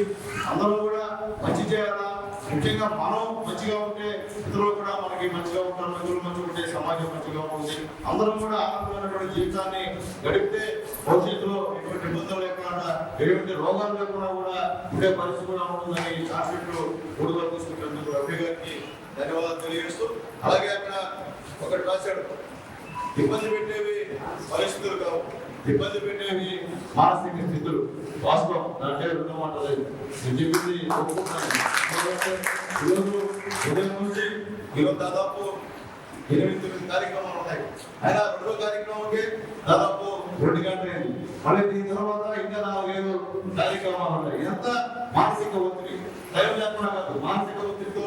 అందరూ కూడా మంచి చేయాలా, ముఖ్యంగా మనం మంచిగా ఉంటే ఇతరులు కూడా మనకి మంచిగా ఉంటారు, ఇతరులు మంచిగా ఉంటే సమాజం మంచిగా ఉంటుంది. అందరం కూడా ఆనందమైనటువంటి జీవితాన్ని గడిపితే భవిష్యత్తులో ఎటువంటి ఇబ్బందులు లేకుండా ఎటువంటి రోగాలు లేకుండా కూడా ఉండే పరిస్థితి కూడా ఉంటుందని కాన్సెప్ట్ గూడూరులో తీసుకుంటున్నందుకు రఫీ గారికి ధన్యవాదాలు తెలియజేస్తూ, అలాగే అక్కడ ఒకటి రాశాడు, ఇబ్బంది పెట్టేవి పరిస్థితులు కావు, ఇబ్బంది పెట్టేవి మానసిక స్థితులు. వాస్తవం, దాంట్లో రెండు మాటలు లేదు. నేను చెప్పింది ఒప్పుకుంటున్నాను. ఈరోజు ఉదయం నుంచి ఈరోజు దాదాపు 8-9 కార్యక్రమాలు ఉన్నాయి. అయినా 2వ కార్యక్రమంకి దాదాపు 2 గంటలైంది. మళ్ళీ దీని తర్వాత ఇంకా 4-5 కార్యక్రమాలు ఉన్నాయి. ఇదంతా మానసిక ఒత్తిడి, దైవం లేకుండా కాదు, మానసిక ఒత్తిడితో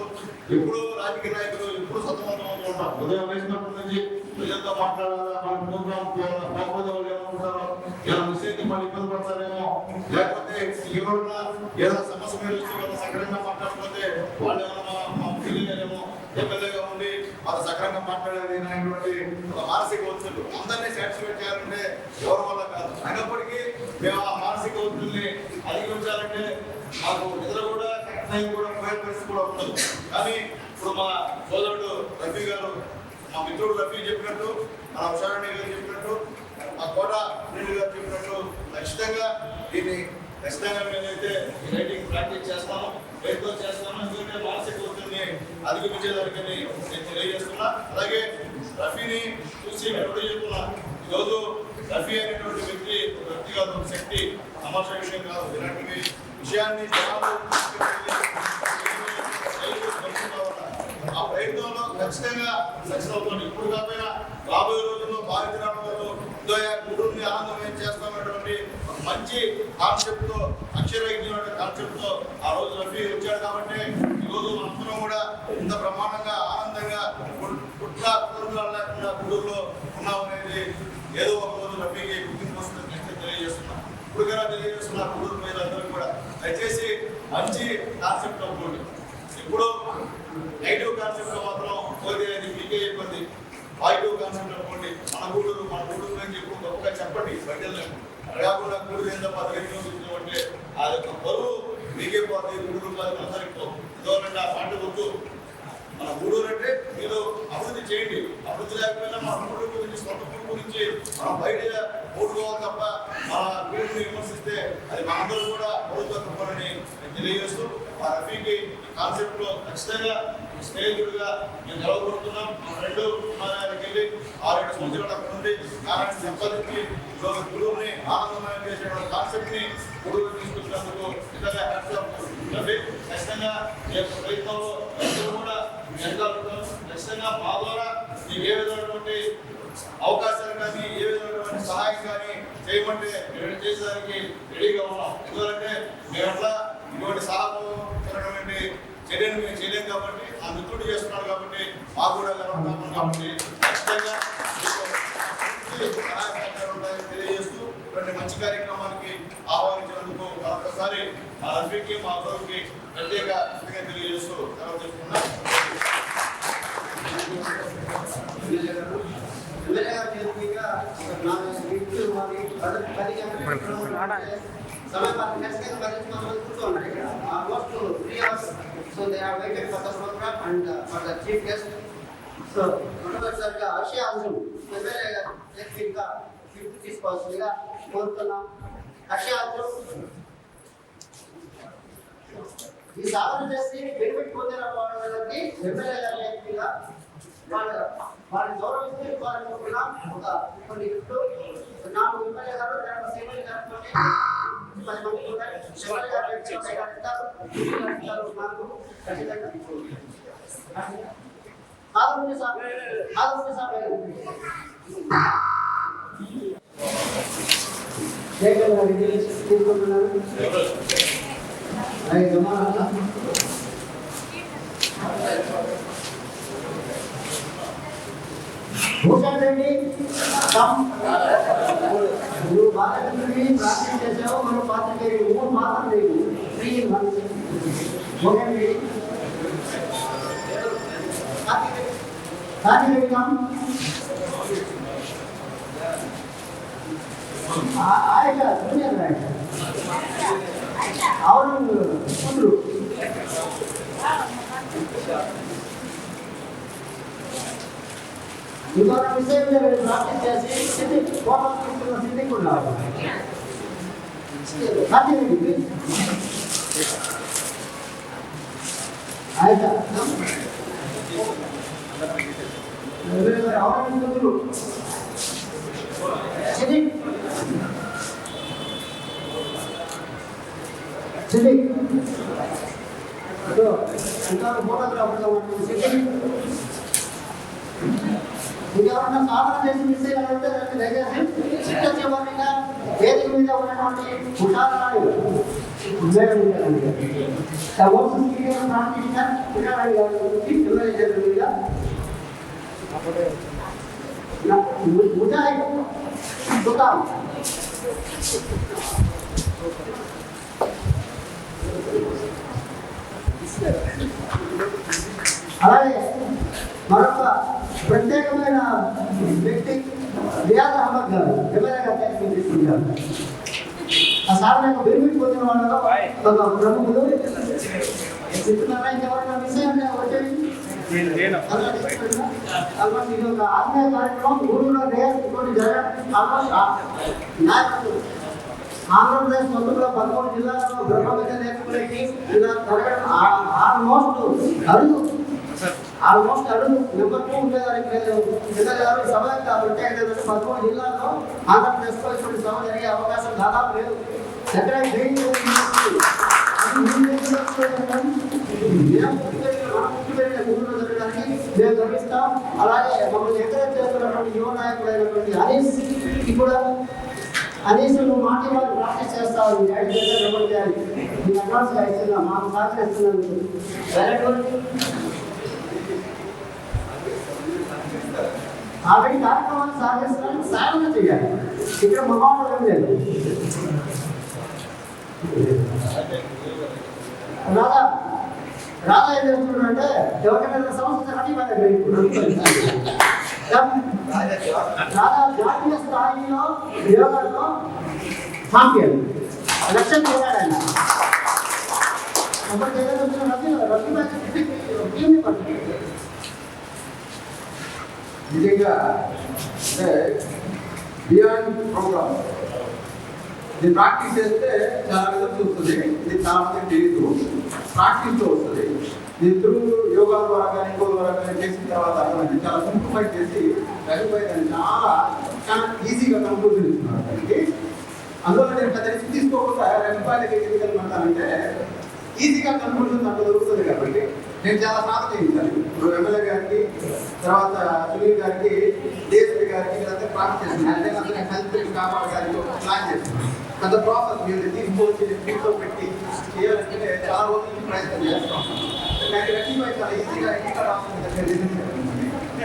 ఎప్పుడు రాజకీయ నాయకులు ఎప్పుడు సతమతం అవుతూ ఉంటాం. ఉదయం వేసినప్పటి నుంచి ప్రజలతో మాట్లాడాలా, మన ప్రోగ్రామ్ పోకపోతే వాళ్ళు ఏమనుకుంటారో, ఇలా మిస్టేక్ మళ్ళీ ఇబ్బంది పడతారేమో, లేకపోతే ఎవరన్నా ఏదైనా సమస్య మీద వచ్చి సక్రమంగా మాట్లాడకపోతే వాళ్ళు ఏమన్నా ఫీలింగ్ ఎమ్మెల్యేగా ఉండి వాళ్ళు సక్రమంగా మాట్లాడేది అనేటువంటి ఒక మానసిక ఒత్తిడి. అందరినీ సాటిస్ఫై చేయాలంటే ఎవరి వల్ల కాదు. అయినప్పటికీ మేము ఆ మానసిక ఒత్తిడిని అధిగమించాలంటే మాకు నిద్ర కూడా టైం కూడా పోయే పరిస్థితి కూడా ఉండదు. కానీ ఇప్పుడు మా సోదరుడు రఫీ గారు, మా మిత్రుడు రఫీ చెప్పినట్టు, మన ఉషారాణి గారు చెప్పినట్టు, మా కోట రెడ్డి గారు చెప్పినట్టు ఖచ్చితంగా దీన్ని మేమైతే రైటింగ్ ప్రాక్టీస్ చేస్తాము, రైతుతో చేస్తాము. ఎందుకంటే మానసిక ఒత్తిడిని అధిగమించేదానికని నేను తెలియజేస్తున్నా. అలాగే రఫీని చూసి ఎప్పుడు చెప్తున్నా, ఈరోజు రఫీ అనేటువంటి వ్యక్తి కాదు, ఒక శక్తి, తమాషా విషయం కాదు. ఇలాంటి విషయాన్ని ఆ ప్రయత్నంలో ఖచ్చితంగా సక్సెస్ అవుతుంది. ఇప్పుడు కాకపోయినా రాబోయే రోజుల్లో భారతీయ గూడూరుని ఆనందమయం చేస్తామనేటువంటి మంచి కాన్సెప్ట్ తో, అక్షరయజ్ఞం కాన్సెప్ట్ తో ఆ రోజు రఫీ వచ్చాడు. కాబట్టి ఈరోజు మనందరం కూడా ఇంత బ్రహ్మాండంగా ఆనందంగా పుట్ల కుటుంబాలు లేకుండా గూడూరులో ఉన్నామనేది ఏదో ఒక రోజు రఫీకి గుర్తింపు వస్తుందని తెలియజేస్తున్నాం. ఇప్పుడు కదా తెలియజేస్తున్నారు గూడూరు మీద అందరూ కూడా దయచేసి మంచి కాన్సెప్ట్ అనుకోండి. ఇప్పుడు నెగిటివ్ కాన్సెప్ట్ మాత్రం పోతే అది మీకే ఇబ్బంది. పాజిటివ్ కాన్సెప్ట్ అనుకోండి. మన గూడూరు అని చెప్పి గొప్పగా చెప్పండి. బయటలేము కాకుండా గూడూరు ఏందో అంటే ఆ యొక్క బరువు మీకే పోతే గూడూరు అందరికీ ఎందుకంటే ఆ పాట వద్దు. మన గూడూరు అంటే మీరు అభివృద్ధి చేయండి. అభివృద్ధి లేకపోయినా మన గూడూరు గురించి, సొంత గూడు గురించి మనం బయట ఓడుకోవాలి తప్ప మన గూడుని విమర్శిస్తే అది మనందరూ కూడా ఓడుతో తప్పని తెలియజేస్తూ ఆ రఫీకి కాన్సెప్ట్ లో ఖచ్చితంగా స్నేహితుడిగా మేము నిలవబడుతున్నాం. మా ఫ్రెండ్ హిమాలయానికి వెళ్ళి 6-7 సంవత్సరాలు అక్కడ నుండి జ్ఞానాన్ని సంపాదించి గూడూరుని ఆనందమయం చేసేటువంటి కాన్సెప్ట్ ని గూడూరు తీసుకొచ్చినందుకు నిజంగా ఖచ్చితంగా ఈ యొక్క ప్రయత్నంలో అందరూ కూడా వెనకాలంటాం. ఖచ్చితంగా మా ద్వారా మీకు ఏ విధమైనటువంటి అవకాశాలు కానీ, ఏ విధమైనటువంటి సహాయం కానీ చేయమంటే మేము చేసేదానికి రెడీగా ఉన్నాం. ఎందుకంటే మేము ఎట్లా ఇటువంటి సహాయం కెరీర్ మేము చేయలేం కాబట్టి ఆ మిత్రుడు చేస్తున్నాడు కాబట్టి మాకు కూడా కనబడతాము కాబట్టి ఖచ్చితంగా తెలియజేస్తూ ఇటువంటి మంచి కార్యక్రమానికి ఆహ్వానించినందుకు మరొకసారి మా రఫీకి మా గౌరవకి ప్రత్యేక తెలియజేస్తూ సెలవు తీసుకున్నాం. So they are waiting for the program and for the chief guest. So, మొట్టమొదటిసారిగా ఆసియా అంశం ఎమ్మెల్యేగా తీసుకోవాల్సిందిగా కోరుతున్నాం. ఆసియా అంశం ఈ సాధన చేసి బెనిఫిట్ పొందిన వాళ్ళకి ఎమ్మెల్యే గారి వ్యక్తిగా వాళ్ళని గౌరవిస్తూ ఇవ్వాలనుకుంటున్నాం. ఒక కొన్ని గిఫ్ట్లు 4 ఎమ్మెల్యే గారు శ్రీమతి గారితో 10 మంది ఉంటారు. శివరాజ్ గారు ఖచ్చితంగా ఆదరణ సార్ తీసుకుంటున్నాను. భూషణ్ రెడ్డి నువ్వు బాలకృష్ణుడిని ప్రార్థన చేసావు, మనం పాత్రికేయుడు 3 మాత్రం లేదు 3 in 1. భూషణ్ రెడ్డి ఆయుష జూనియర్ అవును కూతురు ఇంకొక విషయం ప్రాక్టీస్ చేసి స్థితి కోపం తీసుకున్న స్థితి కూడా ఆయుష అవును కూతురు ఇంకా ఫోటోగ్రాఫర్గా ఉంటుంది. ఇంకెవరన్నా సాధన చేసి మిస్ అయ్యాలంటే దయచేసి చిట్ట చివరిగా వేదిక మీద ఉన్నటువంటి ఉషారాణి అలాగే మరొక ప్రత్యేకమైన వ్యక్తి రియాజ్ అహ్మద్ గారు ఎమ్మెల్యే గారు తీసుకుంటారు. ఆ సాధన బెనిఫిట్ పొందిన వాళ్ళలో ఒక ప్రముఖులు ఇస్తున్నారా. ఇంకెవరైనా విషయం అంటే వచ్చేది ఇది ఒక ఆత్మీయ కార్యక్రమం. ఊళ్ళో ఇంకోటి జరగడం నాయకులు ఆంధ్రప్రదేశ్ మొత్తంలో 13 జిల్లాల్లో బ్రహ్మవిద్య నేర్చుకునేకి ఇలా జరగడం ఆల్మోస్ట్ అడుగు నెంబర్ 2 ఉండేదానికి గారు సభ కాబట్టి 13 జిల్లాల్లో ఆంధ్రప్రదేశ్లో ఇటువంటి సభ జరిగే అవకాశం దాదాపు లేదు. ఎక్కడ జరగడానికి మేము గమనిస్తాం. అలాగే మమ్మల్ని ఎంకరేజ్ చేస్తున్నటువంటి యువ నాయకుడైనటువంటి హరీష్ కూడా అనేసి నువ్వు మాట వాళ్ళు ప్రాక్టీస్ చేస్తావు. నేను అడ్వాన్స్గా ఇస్తున్నా, మాకు సహకరిస్తున్నాను. ఆల్రెడీ కార్యక్రమాన్ని సహకరిస్తున్నాను, సాధన చేయాలి. ఇక్కడ మహావడం లేదు. రాధా ఏం చేస్తున్నాడంటే ఎవరికైనా సమస్య రాధా జాతీయ స్థాయిలో యోగాలో ఛాంపియన్ లక్ష్యం చేయాడు ఆయన. నిజంగా అంటే బియాండ్ ప్రోగ్రామ్ ఇది ప్రాక్టీస్ చేస్తే చాలా రిజల్ట్స్ వస్తుంది. ఇది చాలా మందికి తెలియదు, ప్రాక్టీస్లో వస్తుంది. ఇది త్రూ యోగా ద్వారా కానీ ఇంకో ద్వారా కానీ చేసిన తర్వాత అర్థమైంది. చాలా సింప్లిఫై చేసి వెరిఫై దాన్ని చాలా ఈజీగా కంక్లూజన్ ఇస్తున్నారు దానికి. అందువల్ల నేను పెద్ద రిస్క్ తీసుకోకుండా రెఫైల్కి ఎదుగుతానంటే ఈజీగా కంక్లూజన్ దాంట్లో దొరుకుతుంది. కాబట్టి నేను చాలా సాధన చేయించాలి. ఇప్పుడు ఎమ్మెల్యే గారికి, తర్వాత సునీల్ గారికి, డిఎస్పీ గారికి వీళ్ళంతా ప్రాక్టీస్ చేస్తున్నాను. అంటే అందరూ హెల్త్ కాపాడడానికి ప్లాన్ చేస్తున్నాను. పెద్ద ప్రాసెస్ మీరు తీసుకొచ్చి పెట్టి చేయాలంటే చాలా రోజుల నుంచి ప్రయత్నం చేస్తాం. రెక్టిఫై చాలా ఈజీగా ఎన్నికల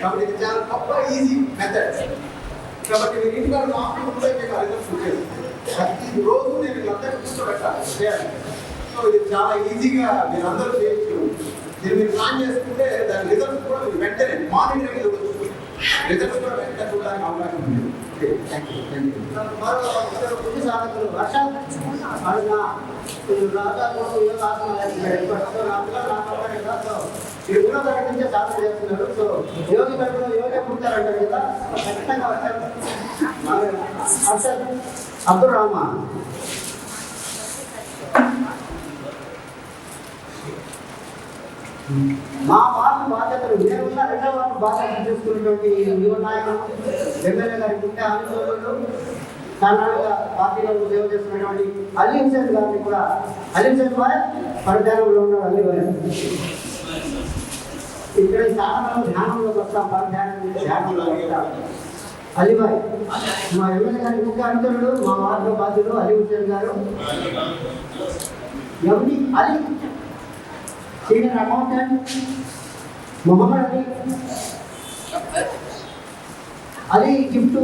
కాబట్టి ఇది చాలా గొప్ప ఈజీ మెథడ్. కాబట్టి మీరు ఇంటికాడ మాకు ముందే మీకు రిజల్ట్స్ వచ్చేది ప్రతి రోజు నేను వీళ్ళందరూ కూర్చోబెట్టాలి చేయాలి. సో ఇది చాలా ఈజీగా మీరు అందరూ చేయొచ్చు. దీన్ని మీరు ప్లాన్ చేసుకుంటే దాని రిజల్ట్స్ కూడా మీరు వెంటనే మానిటరింగ్ ఇవ్వచ్చు. రిజల్ట్స్ కూడా వెంటనే చూడడానికి అవకాశం ఉంది. మరో ఇద్దరు ముందు సాధకులు వర్ష మీరు కూడా తరగతి నుంచే సాధన చేస్తున్నారు. సో యోగి తరగతిలో యోగా పుడతారంటారు కదా, ఖచ్చితంగా వచ్చారు. అబ్దుల్ రహమాన్ మా వార్డు బాధ్యతలు నేనున్న రెండవ వార్డు బాధ్యతలు చూసుకున్నటువంటి యువ నాయకులు ఎమ్మెల్యే గారి ముఖ్య అనుచరులు కర్ణాటక పార్టీలో సేవ చేస్తున్నటువంటి అలీ హుసేన్ గారిని కూడా అలీ హుసేన్ భాయ్ పరధ్యానంలో ఉన్నాడు. అలీ భాయ్ ఇక్కడ ఈ సాధనలో ధ్యానంలోకి వస్తాం. ధ్యానంలో వస్తాం. అలీ భాయ్ మా ఎమ్మెల్యే గారి ముఖ్య అనుచరుడు, మా వార్డు బాధ్యులు అలీ హుసేన్ గారు. MD Ali senior accountant Mohammed Ali gift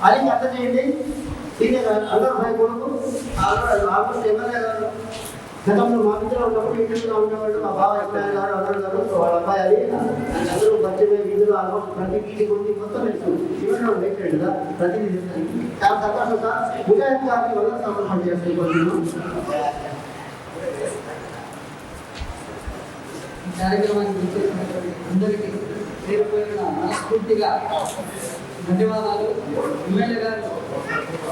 అలీకి అర్థం చేయండి. సీనియర్ అల్లర్ భాయ్ కొడుకు ఆల్మోస్ట్ ఎమ్మెల్యే గారు గతంలో మా మిత్రులు ఉన్నప్పుడు ఇంటిలో ఉండేవాళ్ళు మా బాబా ఎమ్మెల్యే గారు అల్లర్ గారు. సో వాళ్ళ అబ్బాయి అలీ అందరూ పరిచయం వీధులు ఆల్మోస్ట్ ప్రతి వీధి కొన్ని మొత్తం తెలుసు. ఇవన్నీ వెయిటెడ్ కదా ప్రతిదీ చాలా సంతోషం సార్. ముజాహిద్ గారిని వల్ల సమర్పణ చేస్తున్నాను. కార్యక్రమానికి విచ్చేసినటువంటి అందరికీ పేరు పేరున మనస్ఫూర్తిగా ధన్యవాదాలు. ఎమ్మెల్యే గారు,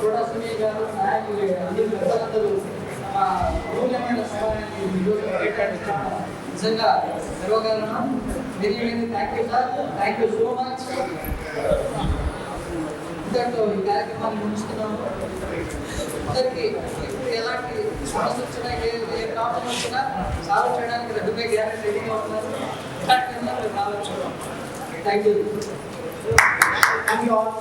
కూడా సునీల్ గారు, నాయకులు అందరూ పెద్దలందరూ మా మూల్యమైన సమయాన్ని నిజంగా గర్వకారణం. Very very thank you sir. Thank you so much. ఇంతటితో ఈ కార్యక్రమాన్ని ముగిస్తున్నాము. అందరికీ ఎలాంటి సమస్య వచ్చినా ఏ ప్రాబ్లం వచ్చినా సాల్వ్ చేయడానికి రెడ్డిపై గ్యారెంటీ రెడీగా ఉన్నారు. కార్యక్రమంలో మీరు రావచ్చు. Thank you. Thank you all.